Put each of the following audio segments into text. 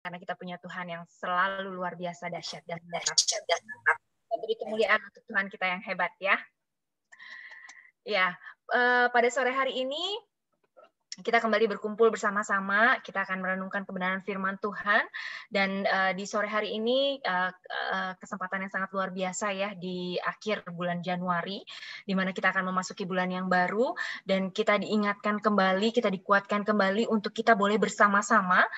karena kita punya Tuhan yang selalu luar biasa dahsyat dan menetap. Beri kemuliaan untuk Tuhan kita yang hebat ya. Ya, pada sore hari ini kita kembali berkumpul bersama-sama. Kita akan merenungkan kebenaran firman Tuhan. Dan di sore hari ini kesempatan yang sangat luar biasa ya di akhir bulan Januari, di mana kita akan memasuki bulan yang baru dan kita diingatkan kembali, kita dikuatkan kembali untuk kita boleh bersama-sama,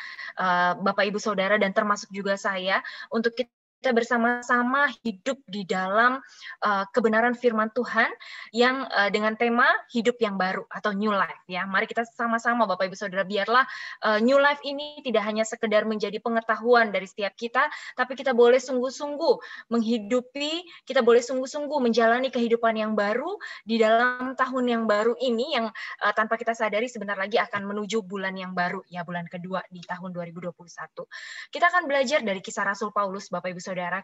Bapak Ibu Saudara dan termasuk juga saya, untuk kita bersama-sama hidup di dalam kebenaran firman Tuhan yang dengan tema hidup yang baru atau new life ya. Mari kita sama-sama Bapak Ibu Saudara, biarlah new life ini tidak hanya sekedar menjadi pengetahuan dari setiap kita, tapi kita boleh sungguh-sungguh menghidupi, kita boleh sungguh-sungguh menjalani kehidupan yang baru di dalam tahun yang baru ini yang tanpa kita sadari sebentar lagi akan menuju bulan yang baru ya, bulan kedua di tahun 2021. Kita akan belajar dari kisah Rasul Paulus Bapak Ibu Saudara.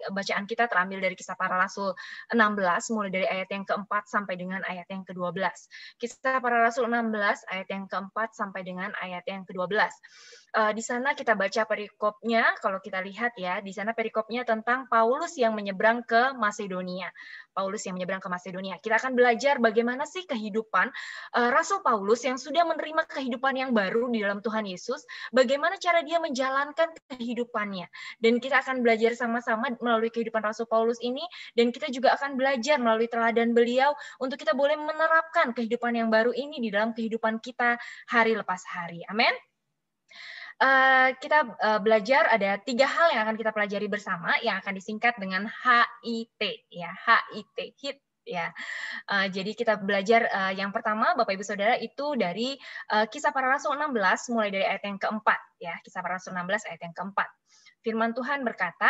Bacaan kita terambil dari Kisah Para Rasul 16 mulai dari ayat yang keempat sampai dengan ayat yang ke-12. Kisah Para Rasul 16 ayat yang keempat sampai dengan ayat yang ke-12. Di sana kita baca perikopnya, kalau kita lihat ya, di sana perikopnya tentang Paulus yang menyeberang ke Masedonia. Paulus yang menyeberang ke Masedonia. Kita akan belajar bagaimana sih kehidupan Rasul Paulus yang sudah menerima kehidupan yang baru di dalam Tuhan Yesus, bagaimana cara dia menjalankan kehidupannya. Dan kita akan belajar sama-sama melalui kehidupan Rasul Paulus ini, dan kita juga akan belajar melalui teladan beliau untuk kita boleh menerapkan kehidupan yang baru ini di dalam kehidupan kita hari lepas hari. Amin. Kita belajar ada 3 hal yang akan kita pelajari bersama yang akan disingkat dengan HIT ya, HIT, hit ya. Jadi kita belajar yang pertama Bapak Ibu Saudara itu dari Kisah Para Rasul 16 mulai dari ayat yang keempat ya, Kisah Para Rasul 16 ayat yang keempat. Firman Tuhan berkata,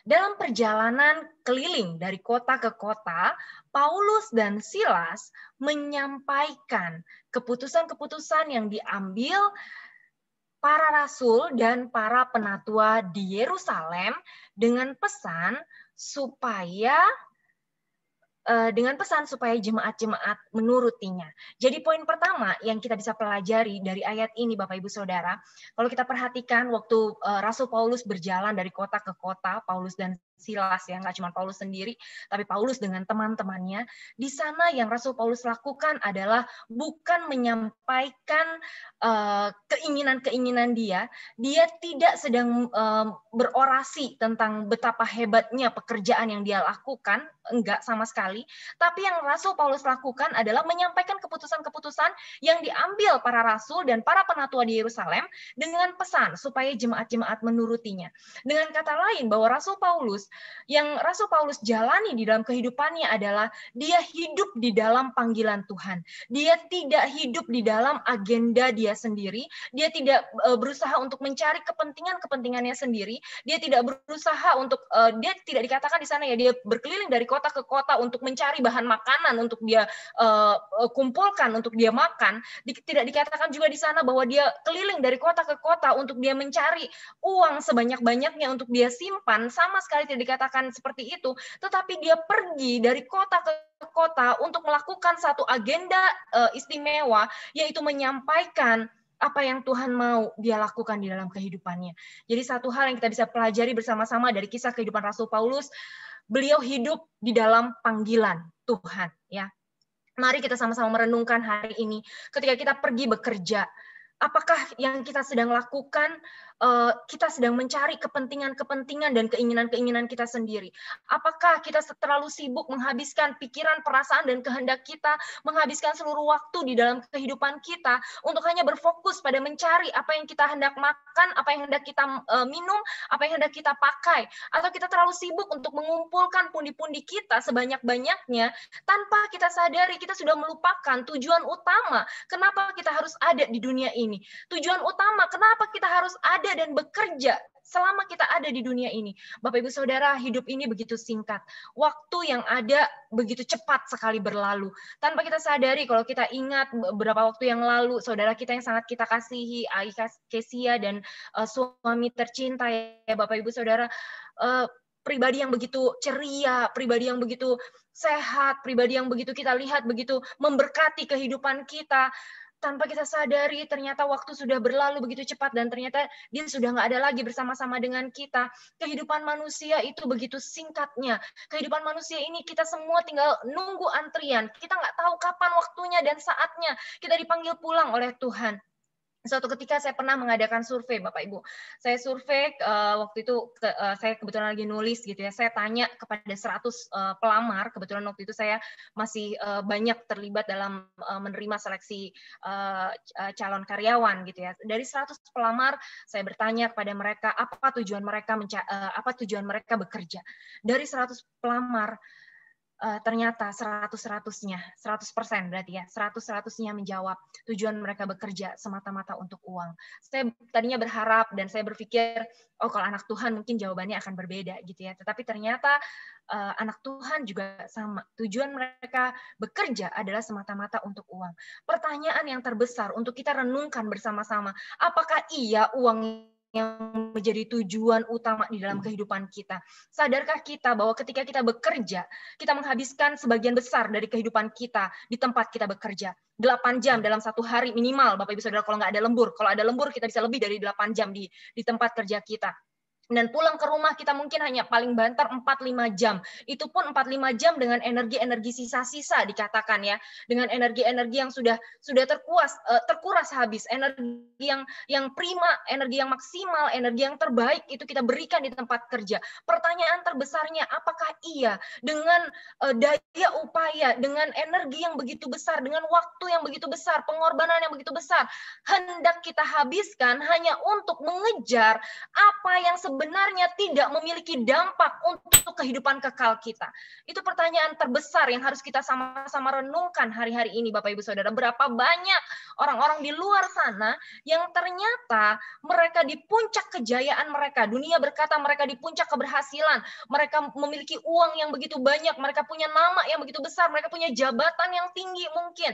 dalam perjalanan keliling dari kota ke kota, Paulus dan Silas menyampaikan keputusan-keputusan yang diambil para rasul dan para penatua di Yerusalem dengan pesan supaya jemaat-jemaat menurutinya. Jadi poin pertama yang kita bisa pelajari dari ayat ini Bapak Ibu Saudara, kalau kita perhatikan waktu Rasul Paulus berjalan dari kota ke kota, Paulus dan Silas ya, nggak cuma Paulus sendiri, tapi Paulus dengan teman-temannya, di sana yang Rasul Paulus lakukan adalah bukan menyampaikan keinginan-keinginan dia tidak sedang berorasi tentang betapa hebatnya pekerjaan yang dia lakukan, enggak sama sekali, tapi yang Rasul Paulus lakukan adalah menyampaikan keputusan-keputusan yang diambil para rasul dan para penatua di Yerusalem dengan pesan supaya jemaat-jemaat menurutinya. Dengan kata lain, bahwa Rasul Paulus jalani di dalam kehidupannya adalah dia hidup di dalam panggilan Tuhan. Dia tidak hidup di dalam agenda dia sendiri, dia tidak berusaha untuk mencari kepentingannya sendiri, dia tidak berusaha untuk, dia tidak dikatakan di sana ya, dia berkeliling dari kota ke kota untuk mencari bahan makanan untuk dia kumpulkan, untuk dia makan. Tidak dikatakan juga di sana bahwa dia keliling dari kota ke kota untuk dia mencari uang sebanyak-banyaknya untuk dia simpan, sama sekali tidak dikatakan seperti itu, tetapi dia pergi dari kota ke kota untuk melakukan satu agenda istimewa, yaitu menyampaikan apa yang Tuhan mau dia lakukan di dalam kehidupannya. Jadi satu hal yang kita bisa pelajari bersama-sama dari kisah kehidupan Rasul Paulus, beliau hidup di dalam panggilan Tuhan ya. Mari kita sama-sama merenungkan hari ini, ketika kita pergi bekerja, apakah yang kita sedang lakukan, kita sedang mencari kepentingan-kepentingan dan keinginan-keinginan kita sendiri? Apakah kita terlalu sibuk menghabiskan pikiran, perasaan, dan kehendak kita, menghabiskan seluruh waktu di dalam kehidupan kita untuk hanya berfokus pada mencari apa yang kita hendak makan, apa yang hendak kita minum, apa yang hendak kita pakai? Atau kita terlalu sibuk untuk mengumpulkan pundi-pundi kita sebanyak-banyaknya tanpa kita sadari kita sudah melupakan tujuan utama kenapa kita harus ada di dunia ini. Tujuan utama kenapa kita harus ada dan bekerja selama kita ada di dunia ini. Bapak Ibu Saudara, hidup ini begitu singkat. Waktu yang ada begitu cepat sekali berlalu. Tanpa kita sadari, kalau kita ingat beberapa waktu yang lalu, saudara kita yang sangat kita kasihi, Aika Kesia dan suami tercinta ya Bapak Ibu Saudara, pribadi yang begitu ceria, pribadi yang begitu sehat, pribadi yang begitu kita lihat begitu memberkati kehidupan kita. tanpa kita sadari ternyata waktu sudah berlalu begitu cepat dan ternyata dia sudah nggak ada lagi bersama-sama dengan kita. Kehidupan manusia itu begitu singkatnya. Kehidupan manusia ini kita semua tinggal nunggu antrian. Kita nggak tahu kapan waktunya dan saatnya kita dipanggil pulang oleh Tuhan. Suatu ketika saya pernah mengadakan survei, Bapak Ibu. Saya survei waktu itu saya kebetulan lagi nulis gitu ya. Saya tanya kepada 100 pelamar. Kebetulan waktu itu saya masih banyak terlibat dalam menerima seleksi calon karyawan gitu ya. Dari 100 pelamar saya bertanya kepada mereka apa tujuan mereka bekerja. Dari 100 pelamar ternyata 100%-nya berarti ya, 100%-nya menjawab tujuan mereka bekerja semata-mata untuk uang. Saya tadinya berharap dan saya berpikir, oh kalau anak Tuhan mungkin jawabannya akan berbeda gitu ya. Tetapi ternyata anak Tuhan juga sama. Tujuan mereka bekerja adalah semata-mata untuk uang. Pertanyaan yang terbesar untuk kita renungkan bersama-sama, apakah iya uang yang menjadi tujuan utama di dalam kehidupan kita? Sadarkah kita bahwa ketika kita bekerja, kita menghabiskan sebagian besar dari kehidupan kita di tempat kita bekerja. 8 jam dalam satu hari minimal, Bapak Ibu Saudara, kalau nggak ada lembur. Kalau ada lembur, kita bisa lebih dari 8 jam di tempat kerja kita. Dan pulang ke rumah kita mungkin hanya paling banter 4-5 jam. Itu pun 4-5 jam dengan energi-energi sisa-sisa dikatakan ya. Dengan energi-energi yang sudah terkuras habis. Energi yang prima, energi yang maksimal, energi yang terbaik itu kita berikan di tempat kerja. Pertanyaan terbesarnya, apakah iya dengan daya upaya, dengan energi yang begitu besar, dengan waktu yang begitu besar, pengorbanan yang begitu besar, hendak kita habiskan hanya untuk mengejar apa yang sebenarnya tidak memiliki dampak untuk kehidupan kekal kita? Itu pertanyaan terbesar yang harus kita sama-sama renungkan hari-hari ini, Bapak Ibu Saudara. Berapa banyak orang-orang di luar sana yang ternyata mereka di puncak kejayaan mereka. Dunia berkata mereka di puncak keberhasilan. Mereka memiliki uang yang begitu banyak, mereka punya nama yang begitu besar, mereka punya jabatan yang tinggi mungkin.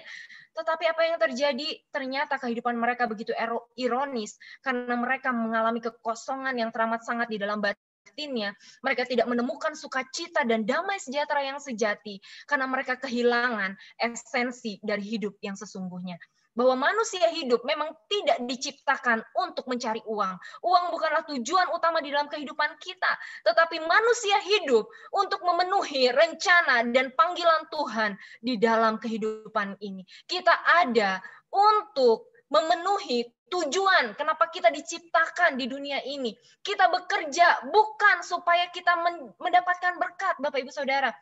Tetapi apa yang terjadi? Ternyata kehidupan mereka begitu ironis karena mereka mengalami kekosongan yang teramat sangat di dalam batinnya. Mereka tidak menemukan sukacita dan damai sejahtera yang sejati karena mereka kehilangan esensi dari hidup yang sesungguhnya. Bahwa manusia hidup memang tidak diciptakan untuk mencari uang. Uang bukanlah tujuan utama di dalam kehidupan kita, tetapi manusia hidup untuk memenuhi rencana dan panggilan Tuhan di dalam kehidupan ini. Kita ada untuk memenuhi tujuan kenapa kita diciptakan di dunia ini. Kita bekerja bukan supaya kita mendapatkan berkat, Bapak Ibu Saudara,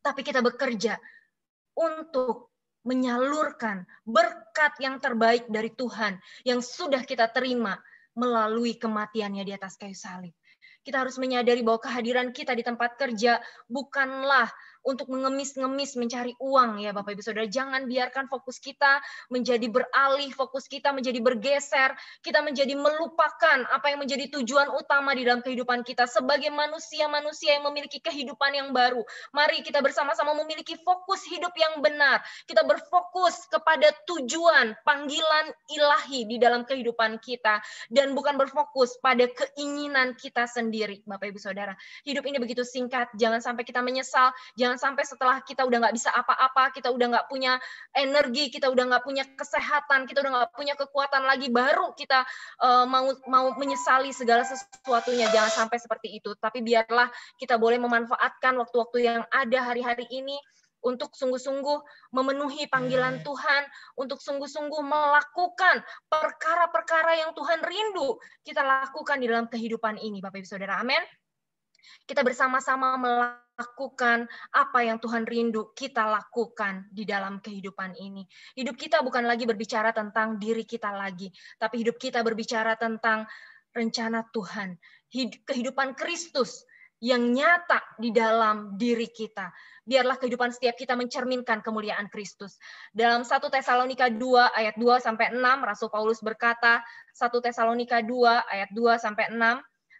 tapi kita bekerja untuk menyalurkan berkat yang terbaik dari Tuhan yang sudah kita terima melalui kematiannya di atas kayu salib. Kita harus menyadari bahwa kehadiran kita di tempat kerja bukanlah untuk mengemis-ngemis mencari uang ya Bapak Ibu Saudara. Jangan biarkan fokus kita menjadi beralih, fokus kita menjadi bergeser, kita menjadi melupakan apa yang menjadi tujuan utama di dalam kehidupan kita sebagai manusia-manusia yang memiliki kehidupan yang baru. Mari kita bersama-sama memiliki fokus hidup yang benar. Kita berfokus kepada tujuan panggilan ilahi di dalam kehidupan kita dan bukan berfokus pada keinginan kita sendiri, Bapak Ibu Saudara. Hidup ini begitu singkat, jangan sampai kita menyesal, jangan sampai setelah kita udah nggak bisa apa-apa, kita udah nggak punya energi, kita udah nggak punya kesehatan, kita udah nggak punya kekuatan lagi, baru kita mau menyesali segala sesuatunya. Jangan sampai seperti itu. Tapi biarlah kita boleh memanfaatkan waktu-waktu yang ada hari-hari ini untuk sungguh-sungguh memenuhi panggilan Tuhan, untuk sungguh-sungguh melakukan perkara-perkara yang Tuhan rindu kita lakukan di dalam kehidupan ini, Bapak Ibu Saudara. Amin. Kita bersama-sama melakukan apa yang Tuhan rindu kita lakukan di dalam kehidupan ini. Hidup kita bukan lagi berbicara tentang diri kita lagi, tapi hidup kita berbicara tentang rencana Tuhan, kehidupan Kristus yang nyata di dalam diri kita. Biarlah kehidupan setiap kita mencerminkan kemuliaan Kristus. Dalam 1 Tesalonika 2 ayat 2-6, Rasul Paulus berkata, 1 Tesalonika 2 ayat 2-6,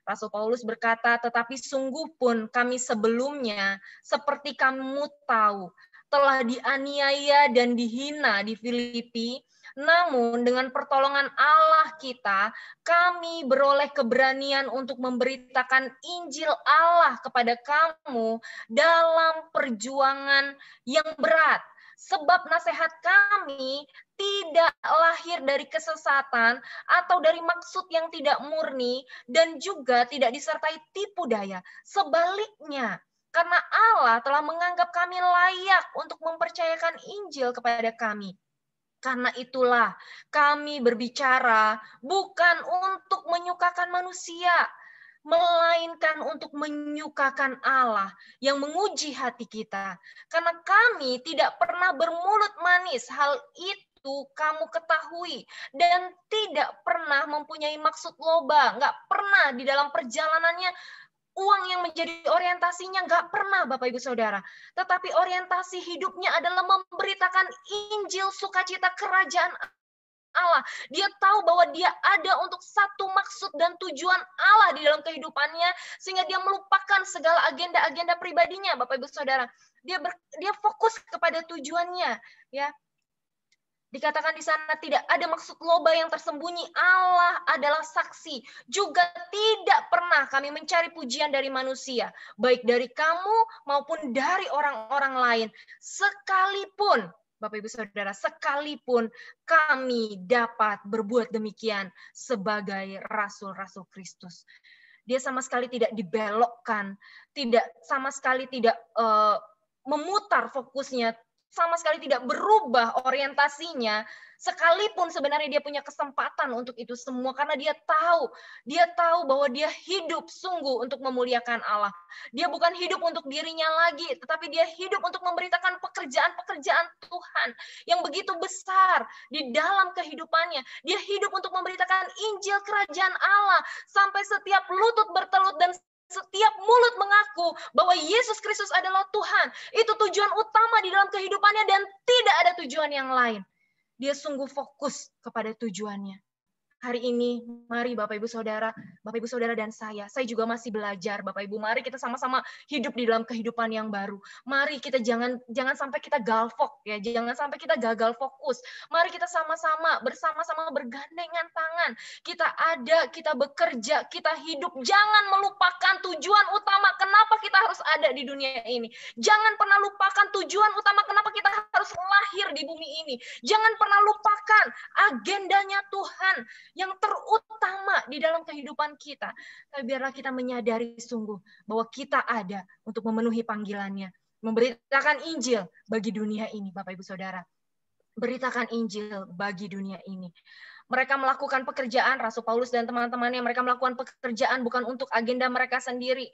Rasul Paulus berkata, tetapi sungguh pun kami sebelumnya, seperti kamu tahu, telah dianiaya dan dihina di Filipi, namun dengan pertolongan Allah kita, kami beroleh keberanian untuk memberitakan Injil Allah kepada kamu dalam perjuangan yang berat. Sebab nasihat kami tidak lahir dari kesesatan atau dari maksud yang tidak murni, dan juga tidak disertai tipu daya. Sebaliknya, karena Allah telah menganggap kami layak untuk mempercayakan Injil kepada kami. Karena itulah kami berbicara bukan untuk menyukakan manusia, melainkan untuk menyukakan Allah yang menguji hati kita. Karena kami tidak pernah bermulut manis, hal itu kamu ketahui, dan tidak pernah mempunyai maksud loba, nggak pernah di dalam perjalanannya uang yang menjadi orientasinya, nggak pernah Bapak Ibu Saudara. Tetapi orientasi hidupnya adalah memberitakan Injil sukacita kerajaan Allah. Dia tahu bahwa dia ada untuk satu maksud dan tujuan Allah di dalam kehidupannya, sehingga dia melupakan segala agenda-agenda pribadinya, Bapak Ibu Saudara. Dia fokus kepada tujuannya, ya. Dikatakan di sana tidak ada maksud loba yang tersembunyi. Allah adalah saksi. Juga tidak pernah kami mencari pujian dari manusia, baik dari kamu maupun dari orang-orang lain. Sekalipun, Bapak Ibu Saudara, sekalipun kami dapat berbuat demikian sebagai rasul-rasul Kristus. Dia sama sekali tidak dibelokkan, sama sekali tidak memutar fokusnya, sama sekali tidak berubah orientasinya, sekalipun sebenarnya dia punya kesempatan untuk itu semua, karena dia tahu bahwa dia hidup sungguh untuk memuliakan Allah. Dia bukan hidup untuk dirinya lagi, tetapi dia hidup untuk memberitakan pekerjaan-pekerjaan Tuhan yang begitu besar di dalam kehidupannya. Dia hidup untuk memberitakan Injil kerajaan Allah, sampai setiap lutut bertelut dan setiap mulut mengaku bahwa Yesus Kristus adalah Tuhan. Itu tujuan utama di dalam kehidupannya dan tidak ada tujuan yang lain. Dia sungguh fokus kepada tujuannya. Hari ini, mari Bapak Ibu Saudara dan saya juga masih belajar, Bapak Ibu. Mari kita sama-sama hidup di dalam kehidupan yang baru. Mari kita jangan sampai kita galvok, ya, jangan sampai kita gagal fokus. Mari kita sama-sama bersama-sama bergandengan tangan. Kita bekerja, kita hidup. Jangan melupakan tujuan utama kenapa kita harus ada di dunia ini. Jangan pernah lupakan tujuan utama kenapa kita harus lahir di bumi ini. Jangan pernah lupakan agendanya Tuhan yang terutama di dalam kehidupan kita. Tapi biarlah kita menyadari sungguh bahwa kita ada untuk memenuhi panggilannya. Memberitakan Injil bagi dunia ini, Bapak Ibu Saudara. Beritakan Injil bagi dunia ini. Mereka melakukan pekerjaan, Rasul Paulus dan teman-temannya, mereka melakukan pekerjaan bukan untuk agenda mereka sendiri.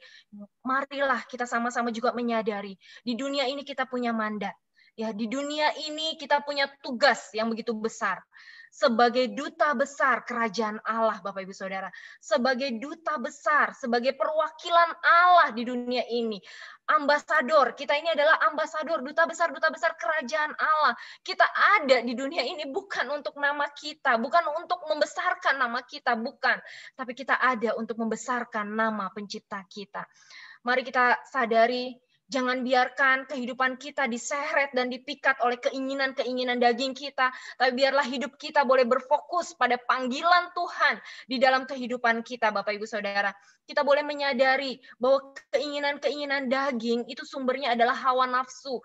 Marilah kita sama-sama juga menyadari, di dunia ini kita punya mandat. Ya, di dunia ini kita punya tugas yang begitu besar. Sebagai duta besar kerajaan Allah, Bapak Ibu Saudara. Sebagai duta besar, sebagai perwakilan Allah di dunia ini. Ambasador, kita ini adalah ambasador, duta besar kerajaan Allah. Kita ada di dunia ini bukan untuk nama kita, bukan untuk membesarkan nama kita, bukan. Tapi kita ada untuk membesarkan nama pencipta kita. Mari kita sadari, jangan biarkan kehidupan kita diseret dan dipikat oleh keinginan-keinginan daging kita, tapi biarlah hidup kita boleh berfokus pada panggilan Tuhan di dalam kehidupan kita, Bapak Ibu Saudara. Kita boleh menyadari bahwa keinginan-keinginan daging itu sumbernya adalah hawa nafsu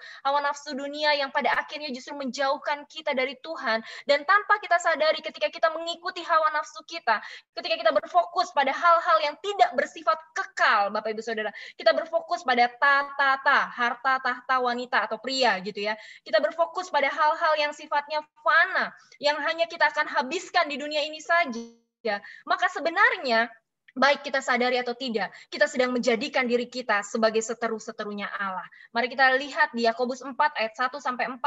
dunia yang pada akhirnya justru menjauhkan kita dari Tuhan, dan tanpa kita sadari ketika kita mengikuti hawa nafsu kita, ketika kita berfokus pada hal-hal yang tidak bersifat kekal, Bapak Ibu Saudara, kita berfokus pada harta, tahta, wanita atau pria gitu ya. Kita berfokus pada hal-hal yang sifatnya fana, yang hanya kita akan habiskan di dunia ini saja. Maka sebenarnya baik kita sadari atau tidak, kita sedang menjadikan diri kita sebagai seteru-seterunya Allah. Mari kita lihat di Yakobus 4 ayat 1 sampai 4.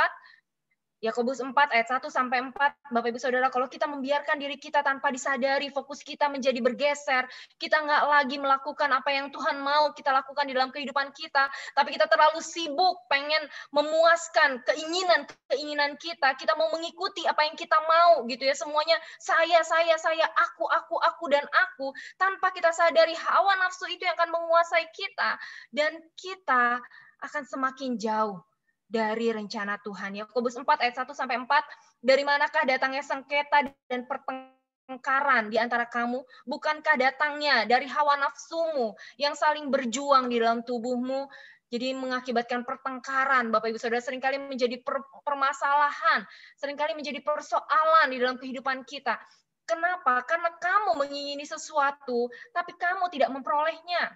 Yakobus 4 ayat 1 sampai 4, Bapak Ibu Saudara, kalau kita membiarkan diri kita tanpa disadari, fokus kita menjadi bergeser, kita nggak lagi melakukan apa yang Tuhan mau kita lakukan di dalam kehidupan kita, tapi kita terlalu sibuk pengen memuaskan keinginan kita mau mengikuti apa yang kita mau gitu ya, semuanya saya, aku, dan aku, tanpa kita sadari hawa nafsu itu yang akan menguasai kita, dan kita akan semakin jauh dari rencana Tuhan. Yakobus 4 ayat 1 sampai 4, dari manakah datangnya sengketa dan pertengkaran di antara kamu? Bukankah datangnya dari hawa nafsumu yang saling berjuang di dalam tubuhmu? Jadi mengakibatkan pertengkaran, Bapak Ibu Saudara, seringkali menjadi permasalahan, seringkali menjadi persoalan di dalam kehidupan kita. Kenapa? Karena kamu mengingini sesuatu, tapi kamu tidak memperolehnya.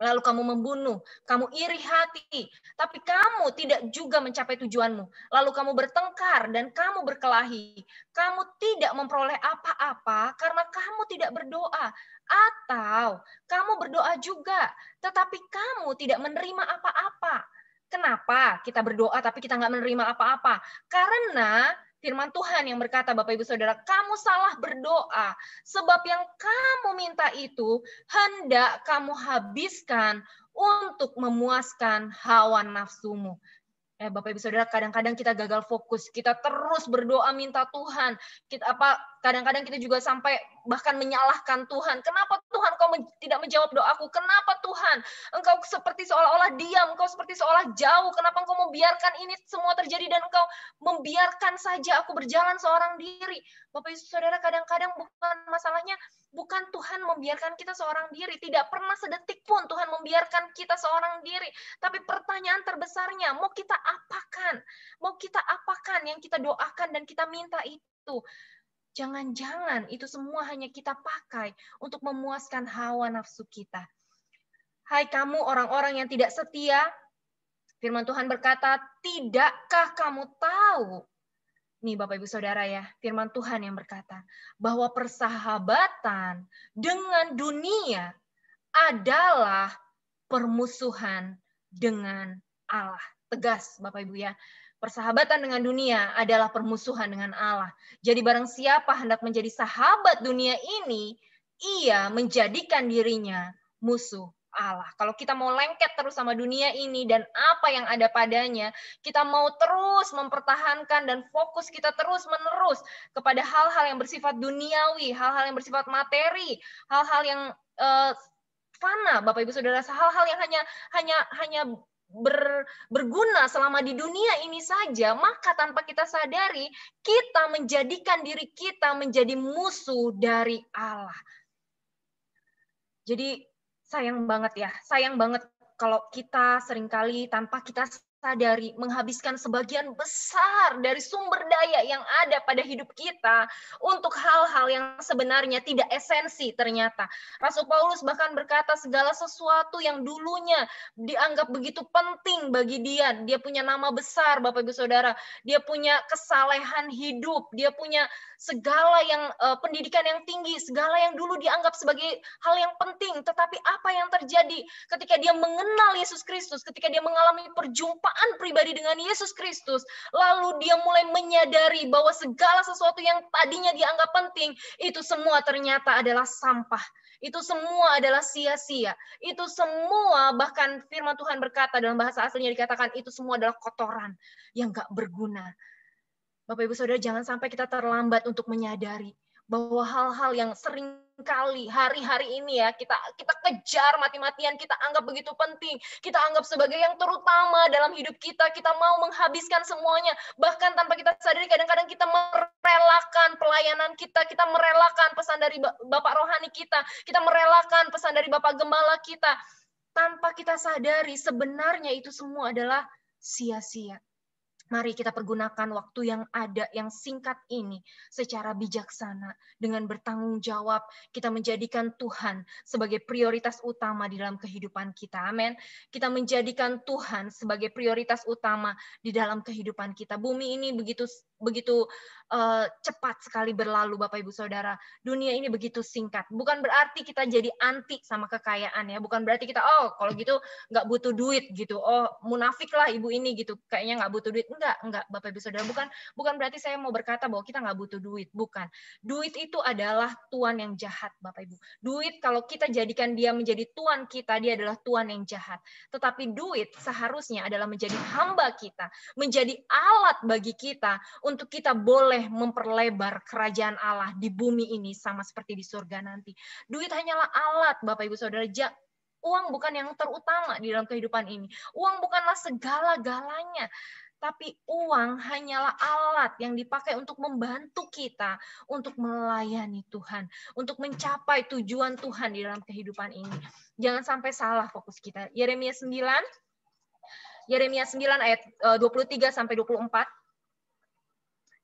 Lalu kamu membunuh, kamu iri hati, tapi kamu tidak juga mencapai tujuanmu. Lalu kamu bertengkar dan kamu berkelahi. Kamu tidak memperoleh apa-apa karena kamu tidak berdoa. Atau kamu berdoa juga, tetapi kamu tidak menerima apa-apa. Kenapa kita berdoa tapi kita nggak menerima apa-apa? Karena firman Tuhan yang berkata, Bapak Ibu Saudara, kamu salah berdoa. Sebab yang kamu minta itu hendak kamu habiskan untuk memuaskan hawa nafsumu. Bapak Ibu Saudara, kadang-kadang kita gagal fokus, kita terus berdoa minta Tuhan. Kadang-kadang kita juga sampai bahkan menyalahkan Tuhan. Kenapa Tuhan kau tidak menjawab doaku? Kenapa Tuhan engkau seperti seolah-olah diam, engkau seperti seolah jauh. Kenapa engkau membiarkan ini semua terjadi dan engkau membiarkan saja aku berjalan seorang diri? Bapak Ibu Saudara, kadang-kadang bukan masalahnya bukan Tuhan membiarkan kita seorang diri. Tidak pernah sedetik pun Tuhan membiarkan kita seorang diri. Tapi pertanyaan terbesarnya, mau kita apakan? Mau kita apakan yang kita doakan dan kita minta itu? Jangan-jangan itu semua hanya kita pakai untuk memuaskan hawa nafsu kita. Hai kamu orang-orang yang tidak setia, firman Tuhan berkata, tidakkah kamu tahu? Nih Bapak Ibu Saudara ya, firman Tuhan yang berkata bahwa persahabatan dengan dunia adalah permusuhan dengan Allah. Tegas Bapak Ibu ya. Persahabatan dengan dunia adalah permusuhan dengan Allah. Jadi barang siapa hendak menjadi sahabat dunia ini, ia menjadikan dirinya musuh Allah. Kalau kita mau lengket terus sama dunia ini dan apa yang ada padanya, kita mau terus mempertahankan dan fokus kita terus-menerus kepada hal-hal yang bersifat duniawi, hal-hal yang bersifat materi, hal-hal yang fana, Bapak Ibu Saudara, hal-hal yang hanya berguna selama di dunia ini saja, maka tanpa kita sadari, kita menjadikan diri kita menjadi musuh dari Allah. Jadi sayang banget kalau kita seringkali tanpa kita sadari menghabiskan sebagian besar dari sumber daya yang ada pada hidup kita untuk hal-hal yang sebenarnya tidak esensi ternyata. Rasul Paulus bahkan berkata segala sesuatu yang dulunya dianggap begitu penting bagi dia punya nama besar Bapak Ibu Saudara, dia punya kesalehan hidup, dia punya segala yang pendidikan yang tinggi, segala yang dulu dianggap sebagai hal yang penting, tetapi apa yang terjadi ketika dia mengenal Yesus Kristus, ketika dia mengalami perjumpaan pribadi dengan Yesus Kristus, lalu dia mulai menyadari bahwa segala sesuatu yang tadinya dianggap penting, itu semua ternyata adalah sampah. Itu semua adalah sia-sia. Itu semua, bahkan firman Tuhan berkata dalam bahasa aslinya dikatakan, itu semua adalah kotoran yang gak berguna. Bapak Ibu Saudara, jangan sampai kita terlambat untuk menyadari bahwa hal-hal yang seringkali hari-hari ini ya kita kejar mati-matian, kita anggap begitu penting, kita anggap sebagai yang terutama dalam hidup kita mau menghabiskan semuanya, bahkan tanpa kita sadari kadang-kadang kita merelakan pelayanan kita merelakan pesan dari Bapak Rohani kita merelakan pesan dari Bapak Gembala kita, tanpa kita sadari sebenarnya itu semua adalah sia-sia. Mari kita pergunakan waktu yang ada, yang singkat ini secara bijaksana. Dengan bertanggung jawab, kita menjadikan Tuhan sebagai prioritas utama di dalam kehidupan kita. Amin. Kita menjadikan Tuhan sebagai prioritas utama di dalam kehidupan kita. Bumi ini begitu cepat sekali berlalu, Bapak Ibu Saudara. Dunia ini begitu singkat. Bukan berarti kita jadi anti sama kekayaan ya. Bukan berarti kita, kalau gitu nggak butuh duit gitu. Munafik lah ibu ini gitu. Kayaknya nggak butuh duit. Enggak, Bapak Ibu Saudara. Bukan berarti saya mau berkata bahwa kita nggak butuh duit. Bukan. Duit itu adalah tuan yang jahat, Bapak Ibu. Duit kalau kita jadikan dia menjadi tuan kita, dia adalah tuan yang jahat. Tetapi duit seharusnya adalah menjadi hamba kita, menjadi alat bagi kita untuk kita boleh memperlebar kerajaan Allah di bumi ini sama seperti di surga nanti. Duit hanyalah alat, Bapak Ibu Saudara. Uang bukan yang terutama di dalam kehidupan ini. Uang bukanlah segala-galanya. Tapi uang hanyalah alat yang dipakai untuk membantu kita untuk melayani Tuhan, untuk mencapai tujuan Tuhan di dalam kehidupan ini. Jangan sampai salah fokus kita. Yeremia 9 Yeremia 9 ayat 23 sampai 24.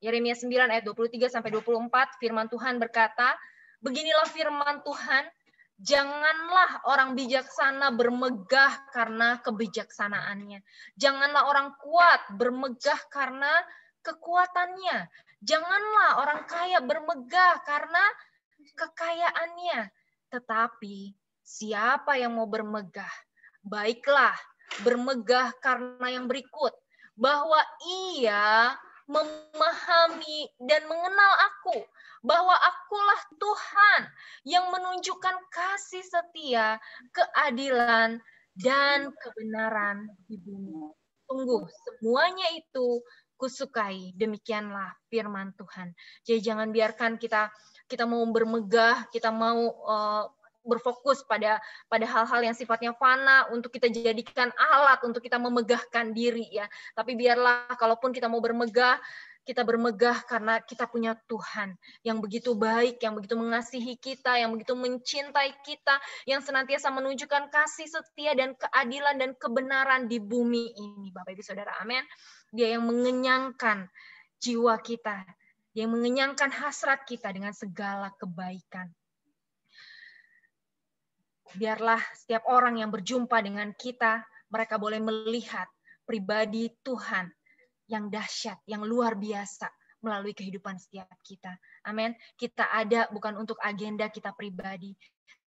Yeremia 9 ayat 23 sampai 24, firman Tuhan berkata, beginilah firman Tuhan, janganlah orang bijaksana bermegah karena kebijaksanaannya. Janganlah orang kuat bermegah karena kekuatannya. Janganlah orang kaya bermegah karena kekayaannya. Tetapi siapa yang mau bermegah, baiklah bermegah karena yang berikut, bahwa ia memahami dan mengenal aku, bahwa akulah Tuhan yang menunjukkan kasih setia, keadilan, dan kebenaran di bumi. Sungguh, semuanya itu kusukai. Demikianlah firman Tuhan. Jadi jangan biarkan kita mau bermegah, kita mau berfokus pada hal-hal yang sifatnya fana untuk kita jadikan alat untuk kita memegahkan diri ya. Tapi biarlah kalaupun kita mau bermegah, kita bermegah karena kita punya Tuhan yang begitu baik, yang begitu mengasihi kita, yang begitu mencintai kita, yang senantiasa menunjukkan kasih setia dan keadilan dan kebenaran di bumi ini. Bapak Ibu Saudara, amin. Dia yang mengenyangkan jiwa kita, dia yang mengenyangkan hasrat kita dengan segala kebaikan. Biarlah setiap orang yang berjumpa dengan kita, mereka boleh melihat pribadi Tuhan yang dahsyat, yang luar biasa melalui kehidupan setiap kita. Amin. Kita ada bukan untuk agenda kita pribadi,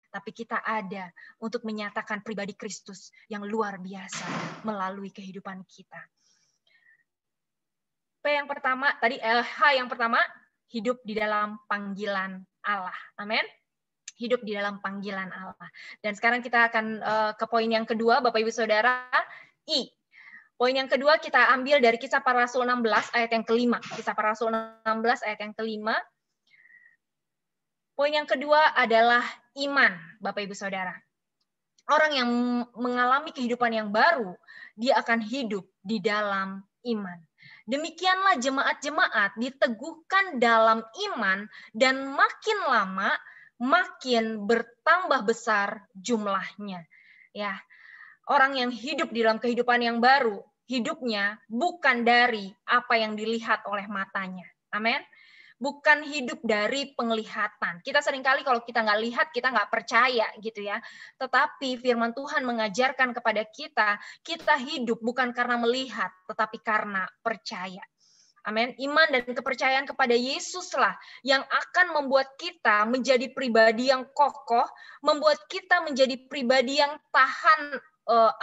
tapi kita ada untuk menyatakan pribadi Kristus yang luar biasa melalui kehidupan kita. P yang pertama, tadi H yang pertama, hidup di dalam panggilan Allah. Amin. Hidup di dalam panggilan Allah. Dan sekarang kita akan ke poin yang kedua, Bapak Ibu Saudara, I. Poin yang kedua kita ambil dari Kisah Para Rasul 16 ayat yang kelima. Kisah Para Rasul 16 ayat yang kelima. Poin yang kedua adalah iman, Bapak Ibu Saudara. Orang yang mengalami kehidupan yang baru, dia akan hidup di dalam iman. Demikianlah jemaat-jemaat diteguhkan dalam iman dan makin lama makin bertambah besar jumlahnya. Ya, orang yang hidup di dalam kehidupan yang baru, hidupnya bukan dari apa yang dilihat oleh matanya. Amin. Bukan hidup dari penglihatan. Kita seringkali kalau kita nggak lihat, kita nggak percaya gitu ya. Tetapi firman Tuhan mengajarkan kepada kita, kita hidup bukan karena melihat, tetapi karena percaya. Amin. Iman dan kepercayaan kepada Yesuslah yang akan membuat kita menjadi pribadi yang kokoh, membuat kita menjadi pribadi yang tahan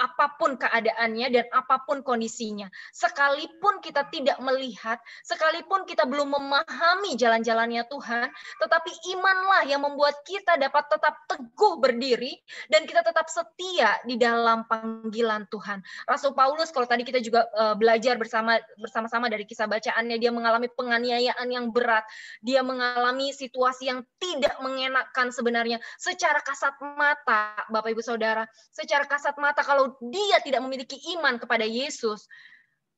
apapun keadaannya dan apapun kondisinya. Sekalipun kita tidak melihat, sekalipun kita belum memahami jalan-jalannya Tuhan, tetapi imanlah yang membuat kita dapat tetap teguh berdiri dan kita tetap setia di dalam panggilan Tuhan. Rasul Paulus, kalau tadi kita juga belajar bersama-sama dari kisah bacaannya, dia mengalami penganiayaan yang berat, dia mengalami situasi yang tidak mengenakan sebenarnya. Secara kasat mata, Bapak Ibu Saudara, secara kasat mata kalau dia tidak memiliki iman kepada Yesus,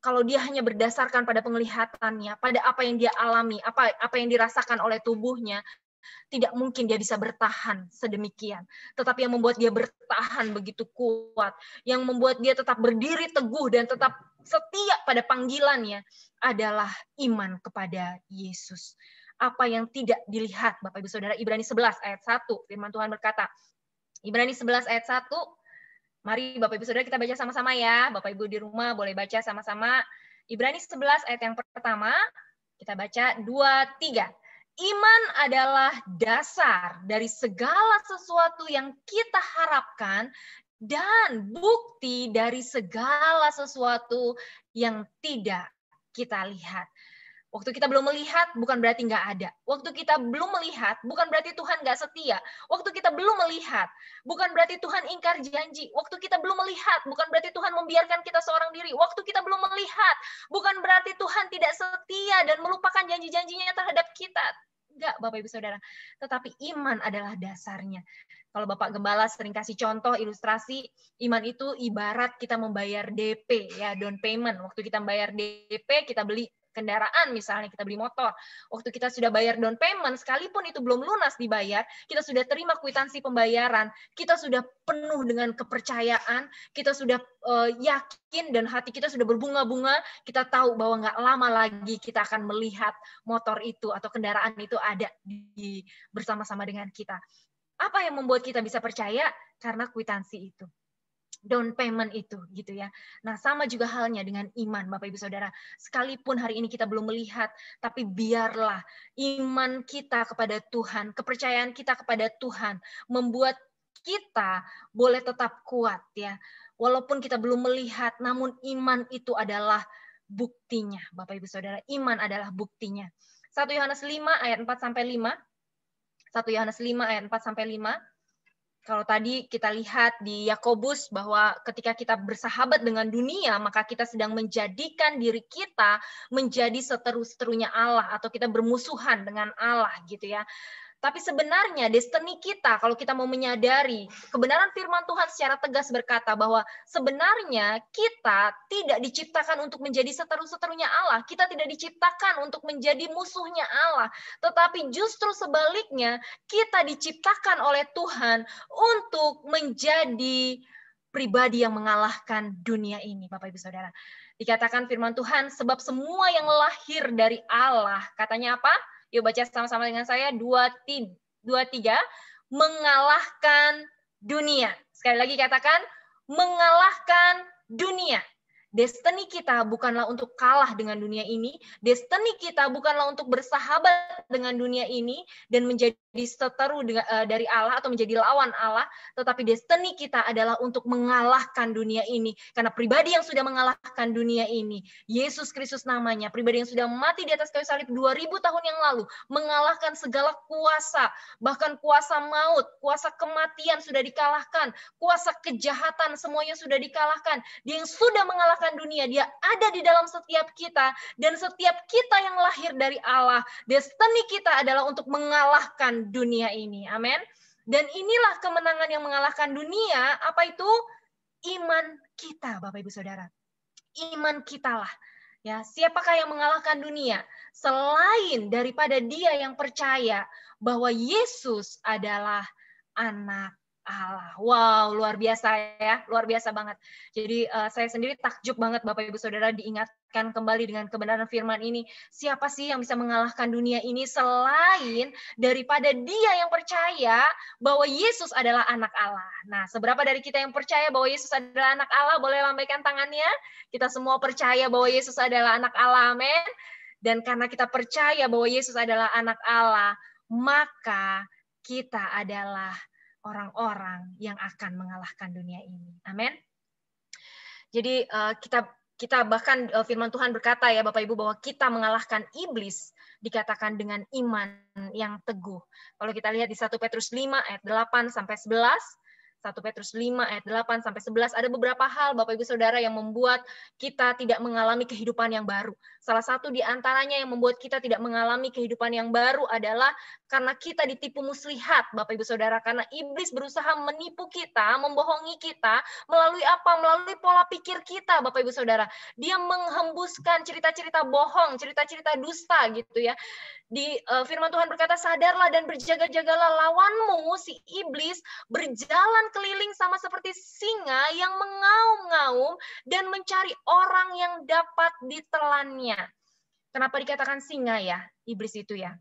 kalau dia hanya berdasarkan pada penglihatannya, pada apa yang dia alami, apa yang dirasakan oleh tubuhnya, tidak mungkin dia bisa bertahan sedemikian. Tetapi yang membuat dia bertahan begitu kuat, yang membuat dia tetap berdiri teguh dan tetap setia pada panggilannya adalah iman kepada Yesus. Apa yang tidak dilihat, Bapak Ibu Saudara, Ibrani 11 ayat 1, firman Tuhan berkata, Ibrani 11 ayat 1, mari Bapak Ibu Saudara kita baca sama-sama ya. Bapak Ibu di rumah boleh baca sama-sama. Ibrani 11 ayat yang pertama, kita baca 2, 3. Iman adalah dasar dari segala sesuatu yang kita harapkan dan bukti dari segala sesuatu yang tidak kita lihat. Waktu kita belum melihat, bukan berarti nggak ada. Waktu kita belum melihat, bukan berarti Tuhan nggak setia. Waktu kita belum melihat, bukan berarti Tuhan ingkar janji. Waktu kita belum melihat, bukan berarti Tuhan membiarkan kita seorang diri. Waktu kita belum melihat, bukan berarti Tuhan tidak setia dan melupakan janji-janjinya terhadap kita. Enggak, Bapak Ibu Saudara. Tetapi iman adalah dasarnya. Kalau Bapak Gembala sering kasih contoh, ilustrasi, iman itu ibarat kita membayar DP, ya, down payment. Waktu kita membayar DP, kita beli kendaraan, misalnya kita beli motor, waktu kita sudah bayar down payment, sekalipun itu belum lunas dibayar, kita sudah terima kwitansi pembayaran, kita sudah penuh dengan kepercayaan, kita sudah yakin dan hati kita sudah berbunga-bunga, kita tahu bahwa nggak lama lagi kita akan melihat motor itu atau kendaraan itu ada bersama-sama dengan kita. Apa yang membuat kita bisa percaya? Karena kwitansi itu, down payment itu, gitu ya. Nah, sama juga halnya dengan iman, Bapak Ibu Saudara. Sekalipun hari ini kita belum melihat, tapi biarlah iman kita kepada Tuhan, kepercayaan kita kepada Tuhan membuat kita boleh tetap kuat ya. Walaupun kita belum melihat, namun iman itu adalah buktinya, Bapak Ibu Saudara. Iman adalah buktinya. 1 Yohanes 5 ayat 4 sampai 5. 1 Yohanes 5 ayat 4 sampai 5. Kalau tadi kita lihat di Yakobus bahwa ketika kita bersahabat dengan dunia, maka kita sedang menjadikan diri kita menjadi seteru-seterunya Allah, atau kita bermusuhan dengan Allah gitu ya. Tapi sebenarnya destiny kita, kalau kita mau menyadari, kebenaran firman Tuhan secara tegas berkata bahwa sebenarnya kita tidak diciptakan untuk menjadi seteru-seterunya Allah. Kita tidak diciptakan untuk menjadi musuhnya Allah. Tetapi justru sebaliknya, kita diciptakan oleh Tuhan untuk menjadi pribadi yang mengalahkan dunia ini, Bapak Ibu Saudara. Dikatakan firman Tuhan, sebab semua yang lahir dari Allah, katanya apa? Yuk baca sama-sama dengan saya, 2, 3, mengalahkan dunia. Sekali lagi katakan, mengalahkan dunia. Destiny kita bukanlah untuk kalah dengan dunia ini, destiny kita bukanlah untuk bersahabat dengan dunia ini dan menjadi seteru dari Allah atau menjadi lawan Allah, tetapi destiny kita adalah untuk mengalahkan dunia ini. Karena pribadi yang sudah mengalahkan dunia ini, Yesus Kristus namanya, pribadi yang sudah mati di atas kayu salib 2000 tahun yang lalu, mengalahkan segala kuasa, bahkan kuasa maut, kuasa kematian sudah dikalahkan, kuasa kejahatan semuanya sudah dikalahkan. Dia yang sudah mengalahkan dunia, dia ada di dalam setiap kita, dan setiap kita yang lahir dari Allah, destiny kita adalah untuk mengalahkan dunia ini. Amin. Dan inilah kemenangan yang mengalahkan dunia. Apa itu? Iman kita, Bapak Ibu Saudara. Iman kita lah. Ya, siapakah yang mengalahkan dunia? Selain daripada dia yang percaya bahwa Yesus adalah anak Allah. Wow, luar biasa ya, luar biasa banget. Jadi saya sendiri takjub banget Bapak Ibu Saudara diingatkan kembali dengan kebenaran firman ini. Siapa sih yang bisa mengalahkan dunia ini selain daripada dia yang percaya bahwa Yesus adalah anak Allah. Nah, seberapa dari kita yang percaya bahwa Yesus adalah anak Allah? Boleh lambaikan tangannya. Kita semua percaya bahwa Yesus adalah anak Allah, amin. Dan karena kita percaya bahwa Yesus adalah anak Allah, maka kita adalah orang-orang yang akan mengalahkan dunia ini. Amin. Jadi kita bahkan firman Tuhan berkata ya Bapak Ibu bahwa kita mengalahkan iblis dikatakan dengan iman yang teguh. Kalau kita lihat di 1 Petrus 5 ayat 8 sampai 11, 1 Petrus 5 ayat 8 sampai 11 ada beberapa hal Bapak Ibu Saudara yang membuat kita tidak mengalami kehidupan yang baru. Salah satu di antaranya yang membuat kita tidak mengalami kehidupan yang baru adalah karena kita ditipu muslihat Bapak Ibu Saudara, karena iblis berusaha menipu kita, membohongi kita melalui apa? Melalui pola pikir kita Bapak Ibu Saudara. Dia menghembuskan cerita-cerita bohong, cerita-cerita dusta gitu ya. Di firman Tuhan berkata, sadarlah dan berjaga-jagalah, lawanmu si iblis berjalan keliling sama seperti singa yang mengaum-ngaum dan mencari orang yang dapat ditelannya. Kenapa dikatakan singa ya, iblis itu ya?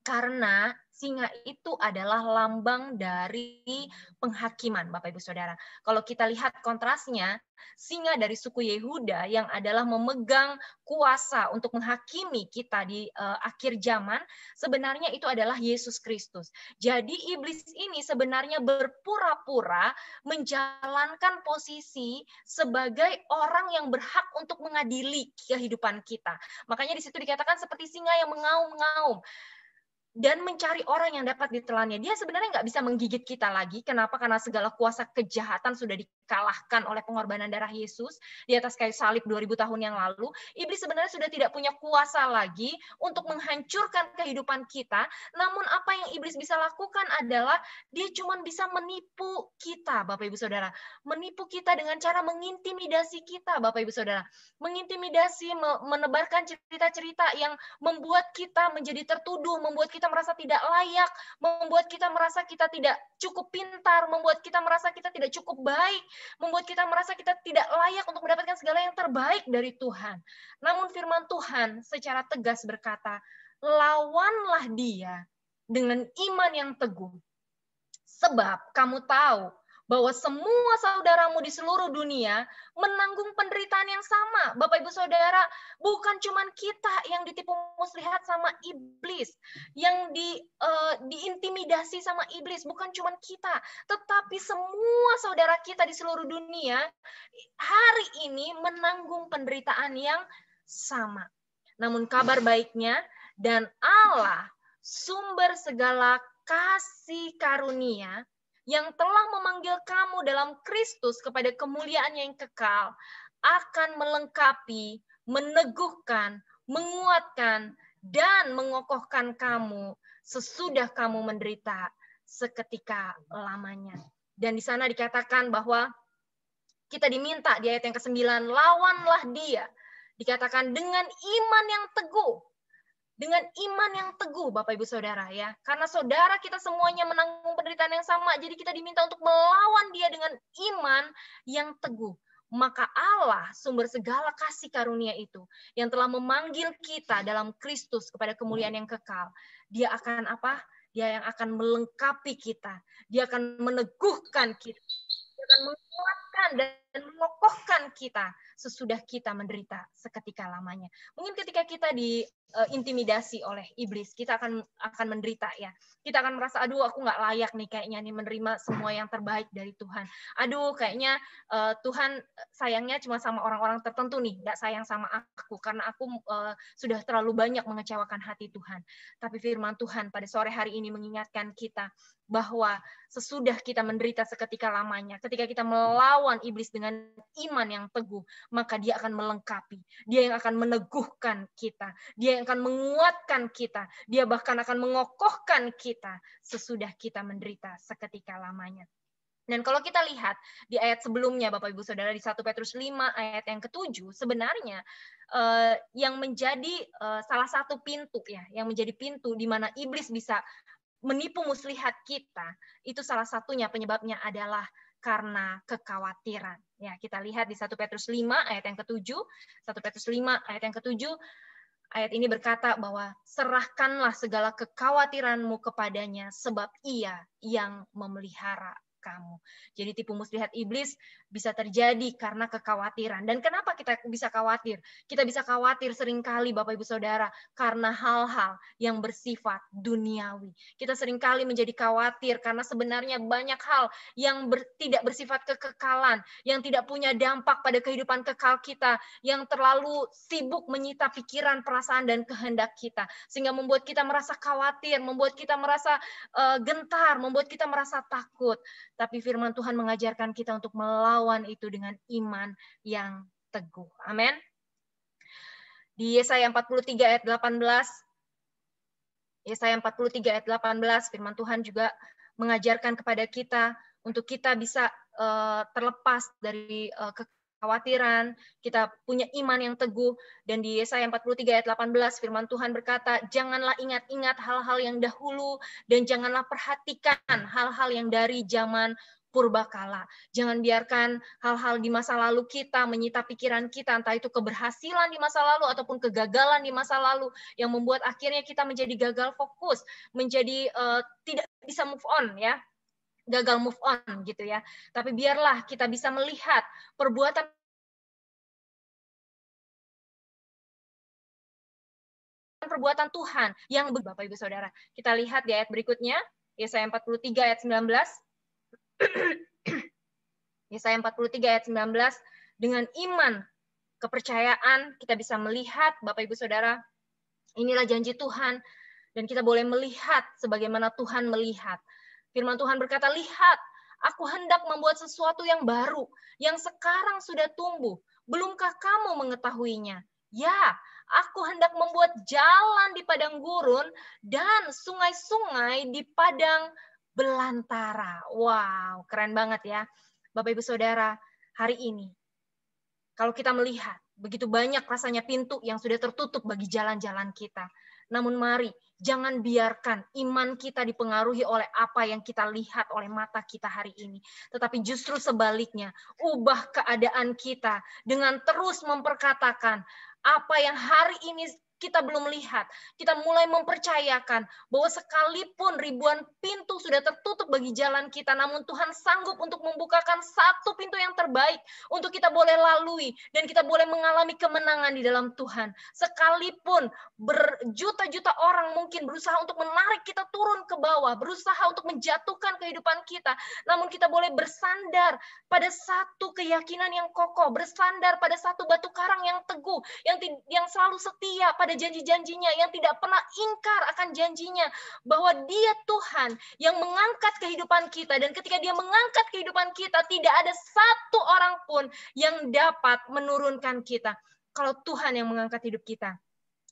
Karena singa itu adalah lambang dari penghakiman, Bapak Ibu Saudara. Kalau kita lihat kontrasnya, singa dari suku Yehuda yang adalah memegang kuasa untuk menghakimi kita di akhir zaman, sebenarnya itu adalah Yesus Kristus. Jadi iblis ini sebenarnya berpura-pura menjalankan posisi sebagai orang yang berhak untuk mengadili kehidupan kita. Makanya di situ dikatakan seperti singa yang mengaum-ngaum. dan mencari orang yang dapat ditelannya. Dia sebenarnya nggak bisa menggigit kita lagi. Kenapa? Karena segala kuasa kejahatan sudah dikalahkan oleh pengorbanan darah Yesus di atas kayu salib 2000 tahun yang lalu. Iblis sebenarnya sudah tidak punya kuasa lagi untuk menghancurkan kehidupan kita. Namun apa yang iblis bisa lakukan adalah dia cuma bisa menipu kita, Bapak Ibu Saudara. Menipu kita dengan cara mengintimidasi kita, Bapak Ibu Saudara. Mengintimidasi, menebarkan cerita-cerita yang membuat kita menjadi tertuduh, membuat kita merasa tidak layak, membuat kita merasa kita tidak cukup pintar, membuat kita merasa kita tidak cukup baik, membuat kita merasa kita tidak layak untuk mendapatkan segala yang terbaik dari Tuhan. Namun firman Tuhan secara tegas berkata, lawanlah dia dengan iman yang teguh. Sebab kamu tahu bahwa semua saudaramu di seluruh dunia menanggung penderitaan yang sama. Bapak Ibu Saudara, bukan cuma kita yang ditipu muslihat sama iblis, yang diintimidasi sama iblis, bukan cuma kita, tetapi semua saudara kita di seluruh dunia hari ini menanggung penderitaan yang sama. Namun kabar baiknya, dan Allah, sumber segala kasih karunia, yang telah memanggil kamu dalam Kristus kepada kemuliaan yang kekal, akan melengkapi, meneguhkan, menguatkan, dan mengokohkan kamu sesudah kamu menderita seketika lamanya. Dan di sana dikatakan bahwa kita diminta di ayat yang ke-9, lawanlah dia. Dikatakan dengan iman yang teguh. Dengan iman yang teguh, Bapak Ibu Saudara, ya. Karena saudara kita semuanya menanggung penderitaan yang sama, jadi kita diminta untuk melawan dia dengan iman yang teguh. Maka Allah, sumber segala kasih karunia itu, yang telah memanggil kita dalam Kristus kepada kemuliaan yang kekal, dia akan apa? Dia yang akan melengkapi kita. Dia akan meneguhkan kita. Dia akan menguatkan dan mengokohkan kita sesudah kita menderita seketika lamanya. Mungkin ketika kita diintimidasi oleh iblis, kita akan menderita ya. Kita akan merasa, aduh aku nggak layak nih kayaknya nih menerima semua yang terbaik dari Tuhan. Aduh kayaknya Tuhan sayangnya cuma sama orang-orang tertentu nih, nggak sayang sama aku karena aku sudah terlalu banyak mengecewakan hati Tuhan. Tapi firman Tuhan pada sore hari ini mengingatkan kita bahwa sesudah kita menderita seketika lamanya, ketika kita melawan iblis dengan iman yang teguh, maka dia akan melengkapi, dia yang akan meneguhkan kita, dia yang akan menguatkan kita, dia bahkan akan mengokohkan kita sesudah kita menderita seketika lamanya. Dan kalau kita lihat di ayat sebelumnya, Bapak Ibu Saudara, di 1 Petrus 5 ayat yang ke-7, sebenarnya yang menjadi salah satu pintu ya, yang menjadi pintu di mana iblis bisa menipu muslihat kita, itu salah satunya penyebabnya adalah karena kekhawatiran. Ya, kita lihat di 1 Petrus 5 ayat yang ke-7, 1 Petrus 5 ayat yang ke-7, ayat ini berkata bahwa serahkanlah segala kekhawatiranmu kepadanya sebab ia yang memelihara kamu. Jadi tipu muslihat iblis bisa terjadi karena kekhawatiran. Dan kenapa kita bisa khawatir? Kita bisa khawatir seringkali Bapak Ibu Saudara karena hal-hal yang bersifat duniawi. Kita seringkali menjadi khawatir karena sebenarnya banyak hal yang tidak bersifat kekekalan, yang tidak punya dampak pada kehidupan kekal kita, yang terlalu sibuk menyita pikiran, perasaan, dan kehendak kita. Sehingga membuat kita merasa khawatir, membuat kita merasa gentar, membuat kita merasa takut. Tapi firman Tuhan mengajarkan kita untuk melawan itu dengan iman yang teguh. Amin. Di Yesaya 43 ayat 18, Yesaya 43 ayat 18, firman Tuhan juga mengajarkan kepada kita untuk kita bisa terlepas dari kekhawatiran, kita punya iman yang teguh. Dan di Yesaya 43 ayat 18 firman Tuhan berkata, janganlah ingat-ingat hal-hal yang dahulu dan janganlah perhatikan hal-hal yang dari zaman purbakala. Jangan biarkan hal-hal di masa lalu kita menyita pikiran kita, entah itu keberhasilan di masa lalu ataupun kegagalan di masa lalu yang membuat akhirnya kita menjadi gagal fokus, menjadi tidak bisa move on ya. Gagal move on gitu ya. Tapi biarlah kita bisa melihat perbuatan Tuhan yang Bapak Ibu Saudara. Kita lihat di ayat berikutnya, Yesaya 43 ayat 19. Yesaya 43 ayat 19, dengan iman, kepercayaan kita bisa melihat Bapak Ibu Saudara, inilah janji Tuhan Dan kita boleh melihat sebagaimana Tuhan melihat. Firman Tuhan berkata, lihat, aku hendak membuat sesuatu yang baru, yang sekarang sudah tumbuh. Belumkah kamu mengetahuinya? Ya, aku hendak membuat jalan di padang gurun dan sungai-sungai di padang belantara. Wow, keren banget ya. Bapak Ibu Saudara, hari ini, kalau kita melihat, begitu banyak rasanya pintu yang sudah tertutup bagi jalan-jalan kita. Namun mari, jangan biarkan iman kita dipengaruhi oleh apa yang kita lihat oleh mata kita hari ini. Tetapi justru sebaliknya, ubah keadaan kita dengan terus memperkatakan apa yang hari ini kita belum lihat. Kita mulai mempercayakan bahwa sekalipun ribuan pintu sudah tertutup bagi jalan kita, namun Tuhan sanggup untuk membukakan satu pintu yang terbaik untuk kita boleh lalui dan kita boleh mengalami kemenangan di dalam Tuhan. Sekalipun berjuta-juta orang mungkin berusaha untuk menarik kita turun ke bawah, berusaha untuk menjatuhkan kehidupan kita, namun kita boleh bersandar pada satu keyakinan yang kokoh, bersandar pada satu batu karang yang teguh, yang selalu setia pada janji-janjinya, yang tidak pernah ingkar akan janjinya, bahwa Dia Tuhan yang mengangkat kehidupan kita, dan ketika Dia mengangkat kehidupan kita, tidak ada satu orang pun yang dapat menurunkan kita. Kalau Tuhan yang mengangkat hidup kita,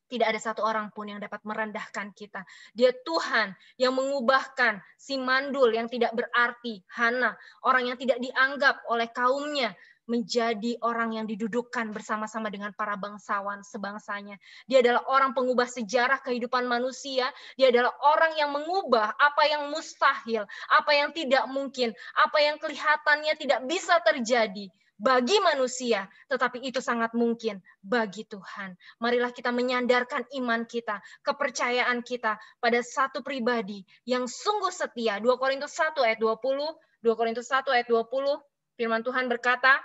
tidak ada satu orang pun yang dapat merendahkan kita. Dia Tuhan yang mengubahkan si mandul yang tidak berarti, Hana, orang yang tidak dianggap oleh kaumnya, menjadi orang yang didudukkan bersama-sama dengan para bangsawan sebangsanya. Dia adalah orang pengubah sejarah kehidupan manusia. Dia adalah orang yang mengubah apa yang mustahil, apa yang tidak mungkin, apa yang kelihatannya tidak bisa terjadi bagi manusia, tetapi itu sangat mungkin bagi Tuhan. Marilah kita menyandarkan iman kita, kepercayaan kita pada satu pribadi yang sungguh setia. 2 Korintus 1 ayat 20, 2 Korintus 1 ayat 20, firman Tuhan berkata,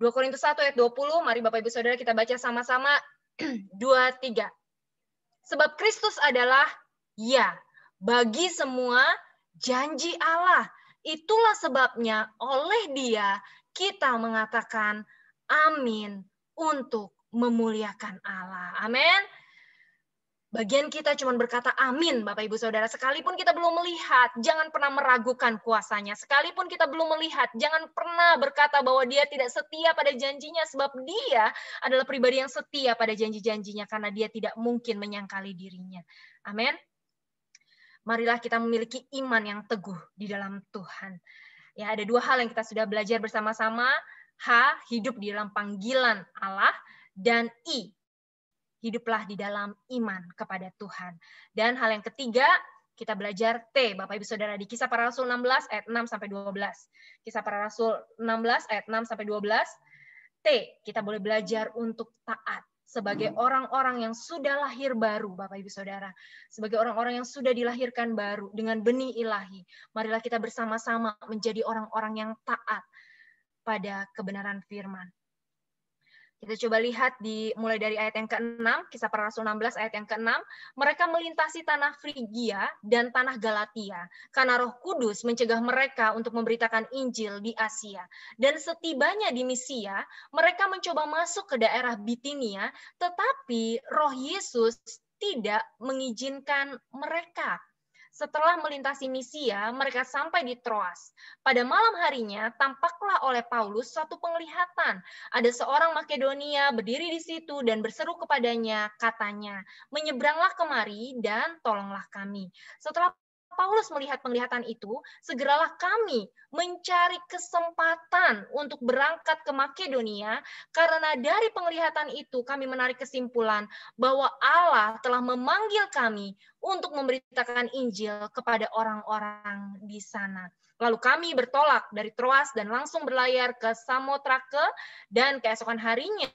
2 Korintus 1 ayat 20, mari Bapak Ibu Saudara kita baca sama-sama, 2, 3. Sebab Kristus adalah ya, bagi semua janji Allah. Itulah sebabnya oleh Dia kita mengatakan amin untuk memuliakan Allah. Amin. Bagian kita cuma berkata amin, Bapak Ibu Saudara. Sekalipun kita belum melihat, jangan pernah meragukan kuasanya. Sekalipun kita belum melihat, jangan pernah berkata bahwa Dia tidak setia pada janjinya, sebab Dia adalah pribadi yang setia pada janji-janjinya, karena Dia tidak mungkin menyangkali dirinya. Amin. Marilah kita memiliki iman yang teguh di dalam Tuhan. Ya, ada 2 hal yang kita sudah belajar bersama-sama. H, hidup di dalam panggilan Allah. Dan I, hiduplah di dalam iman kepada Tuhan. Dan hal yang ketiga, kita belajar T, Bapak Ibu Saudara, di Kisah Para Rasul 16 ayat 6 sampai 12. Kisah Para Rasul 16 ayat 6 sampai 12. T, kita boleh belajar untuk taat sebagai orang-orang yang sudah lahir baru, Bapak Ibu Saudara. Sebagai orang-orang yang sudah dilahirkan baru dengan benih ilahi. Marilah kita bersama-sama menjadi orang-orang yang taat pada kebenaran firman. Kita coba lihat mulai dari ayat yang ke-6, Kisah Para Rasul 16 ayat yang ke-6, mereka melintasi tanah Frigia dan tanah Galatia, karena Roh Kudus mencegah mereka untuk memberitakan Injil di Asia. Dan setibanya di Misia, mereka mencoba masuk ke daerah Bitinia, tetapi Roh Yesus tidak mengizinkan mereka. Setelah melintasi Misia, mereka sampai di Troas. Pada malam harinya, tampaklah oleh Paulus suatu penglihatan. Ada seorang Makedonia berdiri di situ dan berseru kepadanya, katanya, menyeberanglah kemari dan tolonglah kami. Setelah Paulus melihat penglihatan itu, segeralah kami mencari kesempatan untuk berangkat ke Makedonia, karena dari penglihatan itu kami menarik kesimpulan bahwa Allah telah memanggil kami untuk memberitakan Injil kepada orang-orang di sana. Lalu kami bertolak dari Troas dan langsung berlayar ke Samotrake, dan keesokan harinya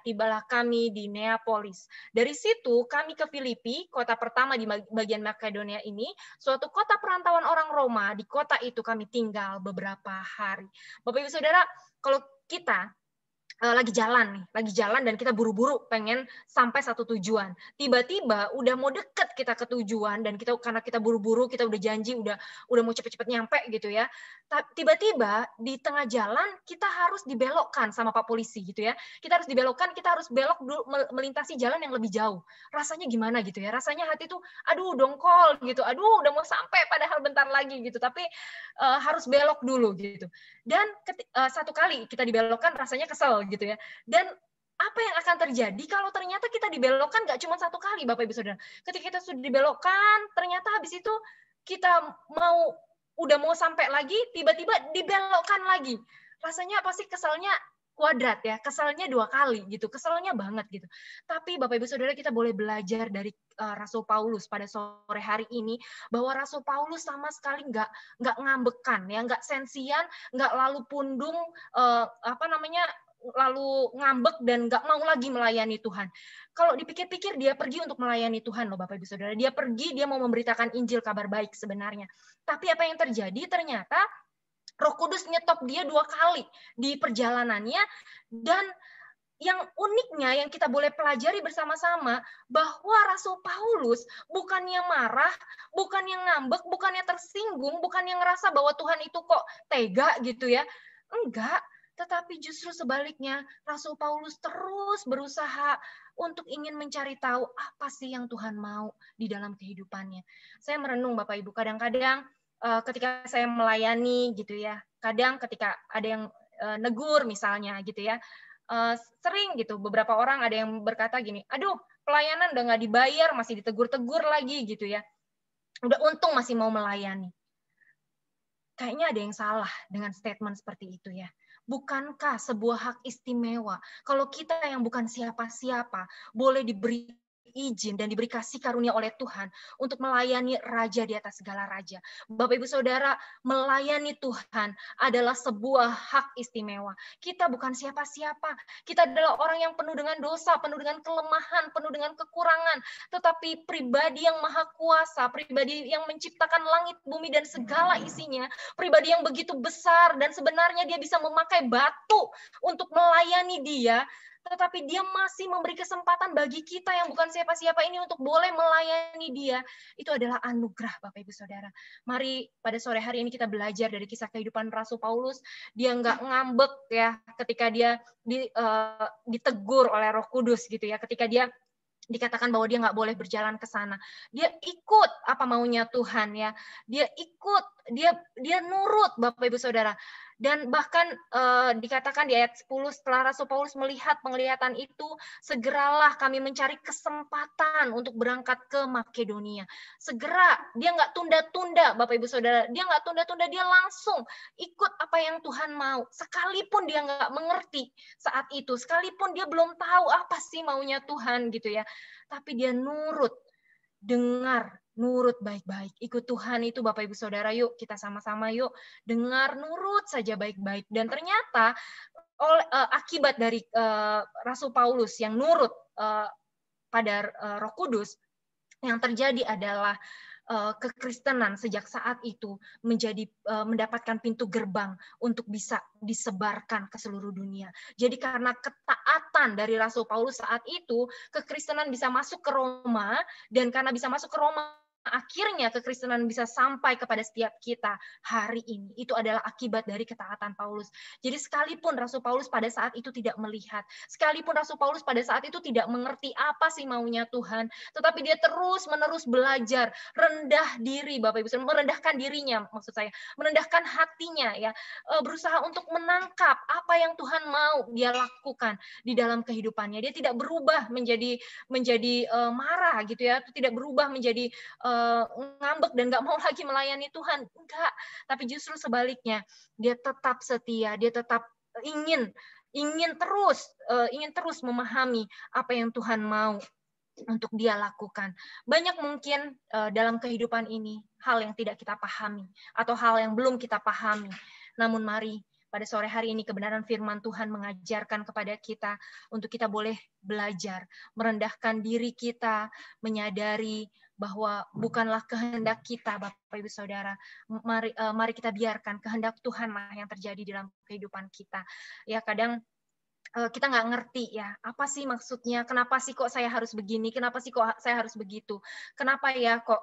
tibalah kami di Neapolis. Dari situ kami ke Filipi, kota pertama di bagian Makedonia ini, suatu kota perantauan orang Roma. Di kota itu kami tinggal beberapa hari. Bapak Ibu Saudara, kalau kita lagi jalan dan kita buru-buru pengen sampai satu tujuan. Tiba-tiba udah mau deket kita ke tujuan dan karena kita buru-buru, kita udah janji udah mau cepet-cepet nyampe gitu ya. Tiba-tiba di tengah jalan kita harus dibelokkan sama Pak Polisi gitu ya. Kita harus dibelokkan, kita harus belok dulu melintasi jalan yang lebih jauh. Rasanya gimana gitu ya? Rasanya hati tuh aduh dongkol gitu. Aduh udah mau sampai padahal bentar lagi gitu. Tapi harus belok dulu gitu. Dan satu kali kita dibelokkan rasanya kesel gitu ya. Dan apa yang akan terjadi kalau ternyata kita dibelokkan nggak cuma satu kali, Bapak Ibu Saudara. Ketika kita sudah dibelokkan, ternyata habis itu kita udah mau sampai lagi, tiba-tiba dibelokkan lagi. Rasanya pasti keselnya kuadrat ya, keselnya 2 kali gitu, keselnya banget gitu. Tapi Bapak Ibu Saudara kita boleh belajar dari Rasul Paulus pada sore hari ini bahwa Rasul Paulus sama sekali nggak ngambekan ya, nggak sensian, nggak lalu pundung lalu ngambek dan nggak mau lagi melayani Tuhan. Kalau dipikir-pikir dia pergi untuk melayani Tuhan loh Bapak Ibu Saudara. Dia pergi, dia mau memberitakan Injil kabar baik sebenarnya. Tapi apa yang terjadi ternyata Roh Kudus nyetop dia 2 kali di perjalanannya, dan yang uniknya yang kita boleh pelajari bersama-sama bahwa Rasul Paulus bukannya marah, bukannya ngambek, bukannya tersinggung, bukannya ngerasa bahwa Tuhan itu kok tega gitu ya. Enggak, tetapi justru sebaliknya Rasul Paulus terus berusaha untuk ingin mencari tahu apa sih yang Tuhan mau di dalam kehidupannya. Saya merenung Bapak Ibu, kadang-kadang ketika saya melayani gitu ya, kadang ketika ada yang negur misalnya gitu ya, sering gitu beberapa orang ada yang berkata gini, aduh pelayanan udah nggak dibayar masih ditegur-tegur lagi gitu ya, udah untung masih mau melayani. Kayaknya ada yang salah dengan statement seperti itu ya. Bukankah sebuah hak istimewa kalau kita yang bukan siapa-siapa boleh diberi izin dan diberi kasih karunia oleh Tuhan untuk melayani Raja di atas segala raja. Bapak Ibu Saudara, melayani Tuhan adalah sebuah hak istimewa. Kita bukan siapa-siapa. Kita adalah orang yang penuh dengan dosa, penuh dengan kelemahan, penuh dengan kekurangan. Tetapi pribadi yang maha kuasa, pribadi yang menciptakan langit, bumi, dan segala isinya, pribadi yang begitu besar dan sebenarnya dia bisa memakai batu untuk melayani dia, tetapi dia masih memberi kesempatan bagi kita yang bukan siapa-siapa ini untuk boleh melayani dia. Itu adalah anugerah Bapak Ibu Saudara. Mari pada sore hari ini kita belajar dari kisah kehidupan Rasul Paulus. Dia nggak ngambek ya ketika dia ditegur oleh Roh Kudus gitu ya, ketika dia dikatakan bahwa dia nggak boleh berjalan ke sana. Dia ikut apa maunya Tuhan ya. Dia ikut, dia nurut Bapak Ibu Saudara. Dan bahkan dikatakan di ayat 10 setelah Rasul Paulus melihat penglihatan itu, segeralah kami mencari kesempatan untuk berangkat ke Makedonia. Segera, dia nggak tunda-tunda Bapak Ibu Saudara. Dia nggak tunda-tunda, dia langsung ikut apa yang Tuhan mau. Sekalipun dia nggak mengerti saat itu, sekalipun dia belum tahu apa sih maunya Tuhan gitu ya. Tapi dia nurut, dengar, nurut baik-baik. Ikut Tuhan itu Bapak Ibu Saudara, yuk kita sama-sama yuk dengar, nurut saja baik-baik. Dan ternyata akibat dari Rasul Paulus yang nurut pada Roh Kudus, yang terjadi adalah kekristenan sejak saat itu menjadi mendapatkan pintu gerbang untuk bisa disebarkan ke seluruh dunia. Jadi karena ketaatan dari Rasul Paulus saat itu, kekristenan bisa masuk ke Roma, dan karena bisa masuk ke Roma, akhirnya kekristenan bisa sampai kepada setiap kita hari ini. Itu adalah akibat dari ketaatan Paulus. Jadi sekalipun Rasul Paulus pada saat itu tidak melihat, sekalipun Rasul Paulus pada saat itu tidak mengerti apa sih maunya Tuhan, tetapi dia terus-menerus belajar, rendah diri, Bapak Ibu, merendahkan dirinya, maksud saya, merendahkan hatinya ya, berusaha untuk menangkap apa yang Tuhan mau dia lakukan di dalam kehidupannya. Dia tidak berubah menjadi marah gitu ya, tidak berubah menjadi ngambek dan nggak mau lagi melayani Tuhan, enggak. Tapi justru sebaliknya, dia tetap setia, dia tetap ingin terus memahami apa yang Tuhan mau untuk dia lakukan. Banyak mungkin dalam kehidupan ini hal yang tidak kita pahami atau hal yang belum kita pahami. Namun mari pada sore hari ini kebenaran firman Tuhan mengajarkan kepada kita untuk kita boleh belajar, merendahkan diri kita, menyadari bahwa bukanlah kehendak kita, Bapak Ibu Saudara. Mari kita biarkan kehendak Tuhanlah yang terjadi dalam kehidupan kita. Ya kadang kita nggak ngerti ya, apa sih maksudnya, kenapa sih kok saya harus begini, kenapa sih kok saya harus begitu, kenapa ya kok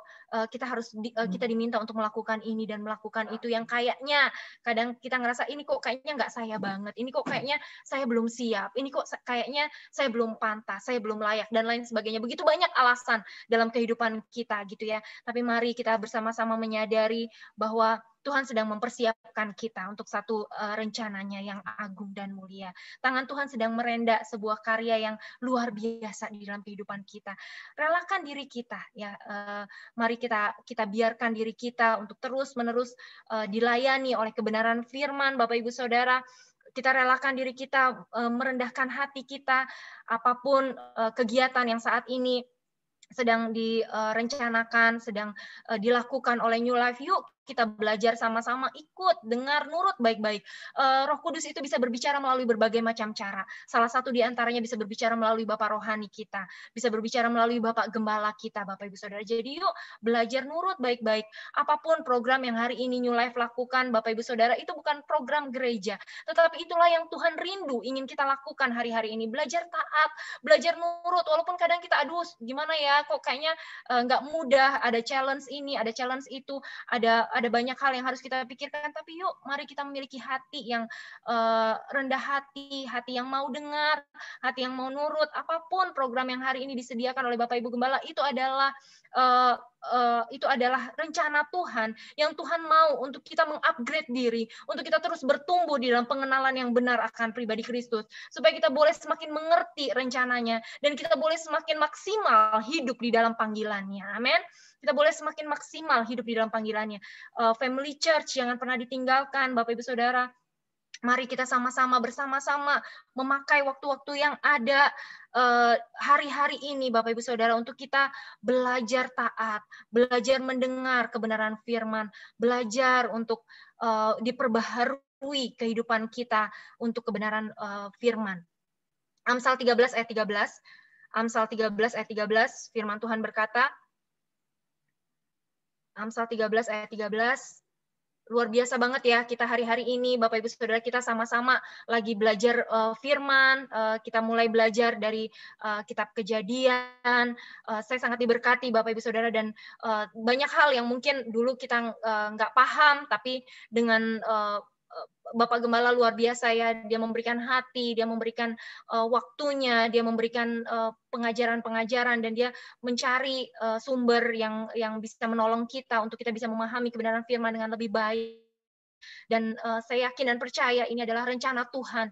kita diminta untuk melakukan ini dan melakukan itu yang kayaknya kadang kita ngerasa ini kok kayaknya nggak saya banget, ini kok kayaknya saya belum siap, ini kok kayaknya saya belum pantas, saya belum layak, dan lain sebagainya. Begitu banyak alasan dalam kehidupan kita gitu ya. Tapi mari kita bersama-sama menyadari bahwa Tuhan sedang mempersiapkan kita untuk satu rencananya yang agung dan mulia. Tangan Tuhan sedang merendak sebuah karya yang luar biasa di dalam kehidupan kita. Relakan diri kita, ya. Mari kita biarkan diri kita untuk terus-menerus dilayani oleh kebenaran firman, Bapak Ibu Saudara. Kita relakan diri kita, merendahkan hati kita, apapun kegiatan yang saat ini sedang direncanakan, sedang dilakukan oleh New Life. Yuk kita belajar sama-sama, ikut, dengar, nurut baik-baik. Roh Kudus itu bisa berbicara melalui berbagai macam cara. Salah satu di antaranya bisa berbicara melalui Bapak rohani kita, bisa berbicara melalui Bapak gembala kita, Bapak Ibu Saudara. Jadi yuk belajar nurut baik-baik. Apapun program yang hari ini New Life lakukan, Bapak Ibu Saudara, itu bukan program gereja, tetapi itulah yang Tuhan rindu ingin kita lakukan hari-hari ini. Belajar taat, belajar nurut, walaupun kadang kita, aduh gimana ya, kok kayaknya nggak mudah, ada challenge ini, ada challenge itu, ada banyak hal yang harus kita pikirkan, tapi yuk mari kita memiliki hati yang rendah hati, hati yang mau dengar, hati yang mau nurut. Apapun program yang hari ini disediakan oleh Bapak Ibu Gembala, itu adalah rencana Tuhan yang Tuhan mau untuk kita mengupgrade diri, untuk kita terus bertumbuh di dalam pengenalan yang benar akan pribadi Kristus, supaya kita boleh semakin mengerti rencananya dan kita boleh semakin maksimal hidup di dalam panggilannya. Amin. Kita boleh semakin maksimal hidup di dalam panggilannya. Family church jangan pernah ditinggalkan, Bapak Ibu Saudara. Mari kita sama-sama bersama-sama memakai waktu-waktu yang ada hari-hari ini, Bapak Ibu Saudara, untuk kita belajar taat, belajar mendengar kebenaran firman, belajar untuk diperbaharui kehidupan kita untuk kebenaran firman. Amsal 13 ayat 13. Amsal 13 ayat 13, firman Tuhan berkata, Amsal 13 ayat 13, luar biasa banget ya kita hari-hari ini, Bapak Ibu Saudara, kita sama-sama lagi belajar firman, kita mulai belajar dari kitab Kejadian. Saya sangat diberkati Bapak Ibu Saudara, dan banyak hal yang mungkin dulu kita nggak paham, tapi dengan Bapak Gembala luar biasa ya, dia memberikan hati, dia memberikan waktunya, dia memberikan pengajaran-pengajaran, dan dia mencari sumber yang bisa menolong kita untuk kita bisa memahami kebenaran firman dengan lebih baik. Dan saya yakin dan percaya ini adalah rencana Tuhan,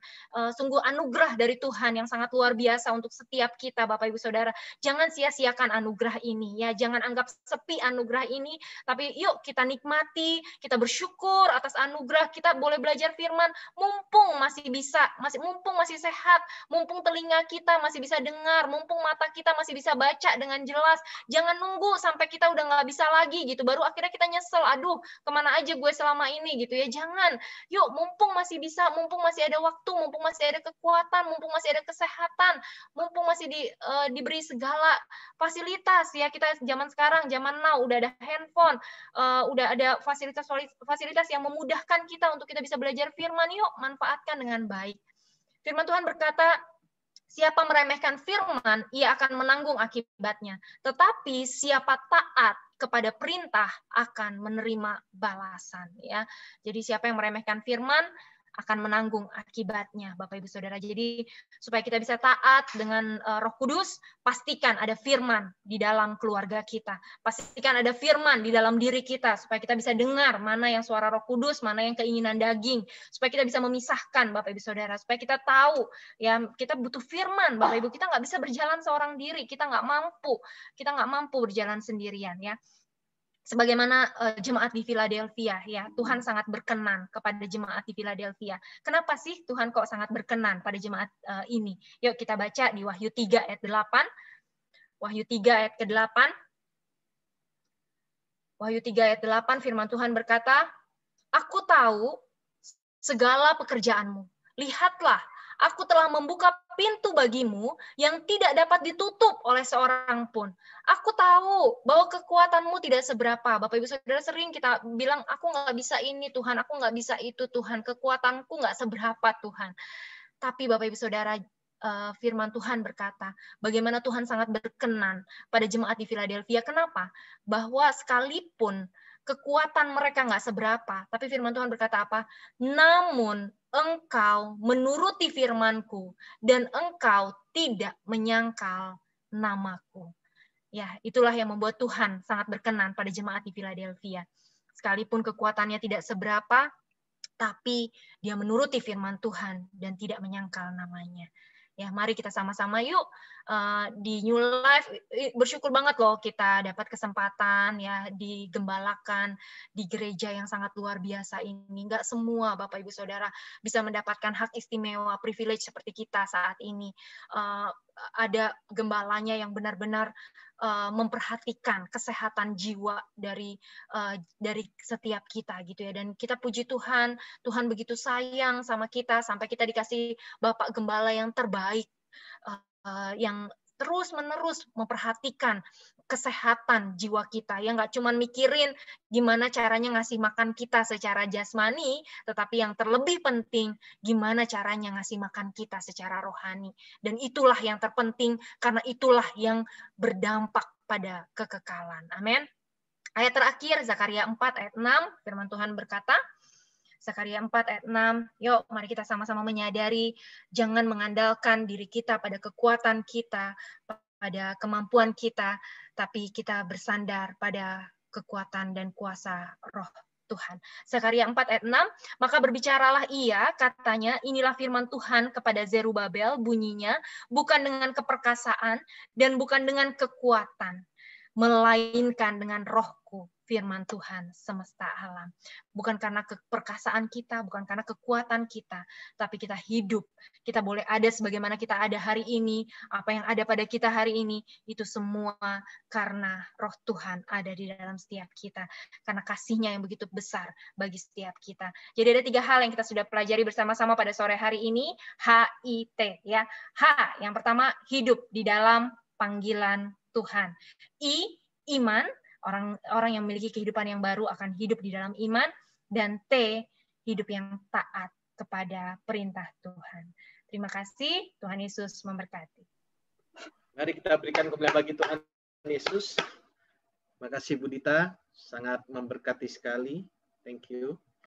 sungguh anugerah dari Tuhan yang sangat luar biasa untuk setiap kita, Bapak Ibu Saudara. Jangan sia-siakan anugerah ini ya, jangan anggap sepi anugerah ini, tapi yuk kita nikmati, kita bersyukur atas anugerah, kita boleh belajar firman, mumpung masih bisa, mumpung masih sehat, mumpung telinga kita masih bisa dengar, mumpung mata kita masih bisa baca dengan jelas. Jangan nunggu sampai kita udah nggak bisa lagi gitu, baru akhirnya kita nyesel, aduh kemana aja gue selama ini gitu ya. Jangan, yuk mumpung masih bisa, mumpung masih ada waktu, mumpung masih ada kekuatan, mumpung masih ada kesehatan, mumpung masih diberi segala fasilitas ya. Kita zaman sekarang, zaman now, udah ada handphone, udah ada fasilitas yang memudahkan kita untuk kita bisa belajar firman. Yuk manfaatkan dengan baik. Firman Tuhan berkata, siapa meremehkan firman, ia akan menanggung akibatnya. Tetapi siapa taat kepada perintah akan menerima balasan. Ya, jadi siapa yang meremehkan firman akan menanggung akibatnya, Bapak Ibu Saudara. Jadi supaya kita bisa taat dengan Roh Kudus, pastikan ada firman di dalam keluarga kita. Pastikan ada firman di dalam diri kita supaya kita bisa dengar mana yang suara Roh Kudus, mana yang keinginan daging, supaya kita bisa memisahkan, Bapak Ibu Saudara, supaya kita tahu ya kita butuh firman, Bapak Ibu. Kita nggak bisa berjalan seorang diri, kita nggak mampu berjalan sendirian ya. Sebagaimana jemaat di Philadelphia ya, Tuhan sangat berkenan kepada jemaat di Philadelphia. Kenapa sih Tuhan kok sangat berkenan pada jemaat ini? Yuk kita baca di Wahyu 3 ayat 8. Wahyu 3 ayat ke-8. Wahyu 3 ayat 8, firman Tuhan berkata, "Aku tahu segala pekerjaanmu. Lihatlah, aku telah membuka pintu bagimu yang tidak dapat ditutup oleh seorang pun. Aku tahu bahwa kekuatanmu tidak seberapa." Bapak Ibu Saudara, sering kita bilang, aku nggak bisa ini Tuhan, aku nggak bisa itu Tuhan, kekuatanku nggak seberapa Tuhan. Tapi Bapak Ibu Saudara, firman Tuhan berkata, bagaimana Tuhan sangat berkenan pada jemaat di Philadelphia. Kenapa? Bahwa sekalipun kekuatan mereka nggak seberapa, tapi firman Tuhan berkata apa? Namun engkau menuruti firman-Ku, dan engkau tidak menyangkal namaku. Ya, itulah yang membuat Tuhan sangat berkenan pada jemaat di Philadelphia. Sekalipun kekuatannya tidak seberapa, tapi dia menuruti firman Tuhan dan tidak menyangkal namanya. Ya, mari kita sama-sama yuk di New Life. Bersyukur banget loh kita dapat kesempatan ya digembalakan di gereja yang sangat luar biasa ini. Enggak semua Bapak Ibu Saudara bisa mendapatkan hak istimewa, privilege seperti kita saat ini. Ada gembalanya yang benar-benar memperhatikan kesehatan jiwa dari setiap kita gitu ya. Dan kita puji Tuhan, Tuhan begitu sayang sama kita sampai kita dikasih Bapak Gembala yang terbaik, yang terus-menerus memperhatikan kesehatan jiwa kita, ya nggak cuma mikirin gimana caranya ngasih makan kita secara jasmani, tetapi yang terlebih penting gimana caranya ngasih makan kita secara rohani. Dan itulah yang terpenting, karena itulah yang berdampak pada kekekalan. Amin. Ayat terakhir, Zakaria 4 ayat 6, firman Tuhan berkata, Zakaria 4 ayat 6, yuk mari kita sama-sama menyadari, jangan mengandalkan diri kita pada kekuatan kita, pada kemampuan kita, tapi kita bersandar pada kekuatan dan kuasa Roh Tuhan. Zakaria 4 ayat 6, maka berbicaralah ia, katanya, inilah firman Tuhan kepada Zerubabel, bunyinya, bukan dengan keperkasaan dan bukan dengan kekuatan, melainkan dengan Rohku, firman Tuhan semesta alam. Bukan karena keperkasaan kita, bukan karena kekuatan kita, tapi kita hidup. Kita boleh ada sebagaimana kita ada hari ini, apa yang ada pada kita hari ini, itu semua karena Roh Tuhan ada di dalam setiap kita. Karena kasih-Nya yang begitu besar bagi setiap kita. Jadi ada 3 hal yang kita sudah pelajari bersama-sama pada sore hari ini, HIT. Ya. H, yang pertama, hidup di dalam panggilan Tuhan. I, iman. Orang yang memiliki kehidupan yang baru akan hidup di dalam iman. Dan T, hidup yang taat kepada perintah Tuhan. Terima kasih, Tuhan Yesus memberkati. Mari kita berikan kemuliaan bagi Tuhan Yesus. Terima kasih Bu Dita, sangat memberkati sekali. Thank you.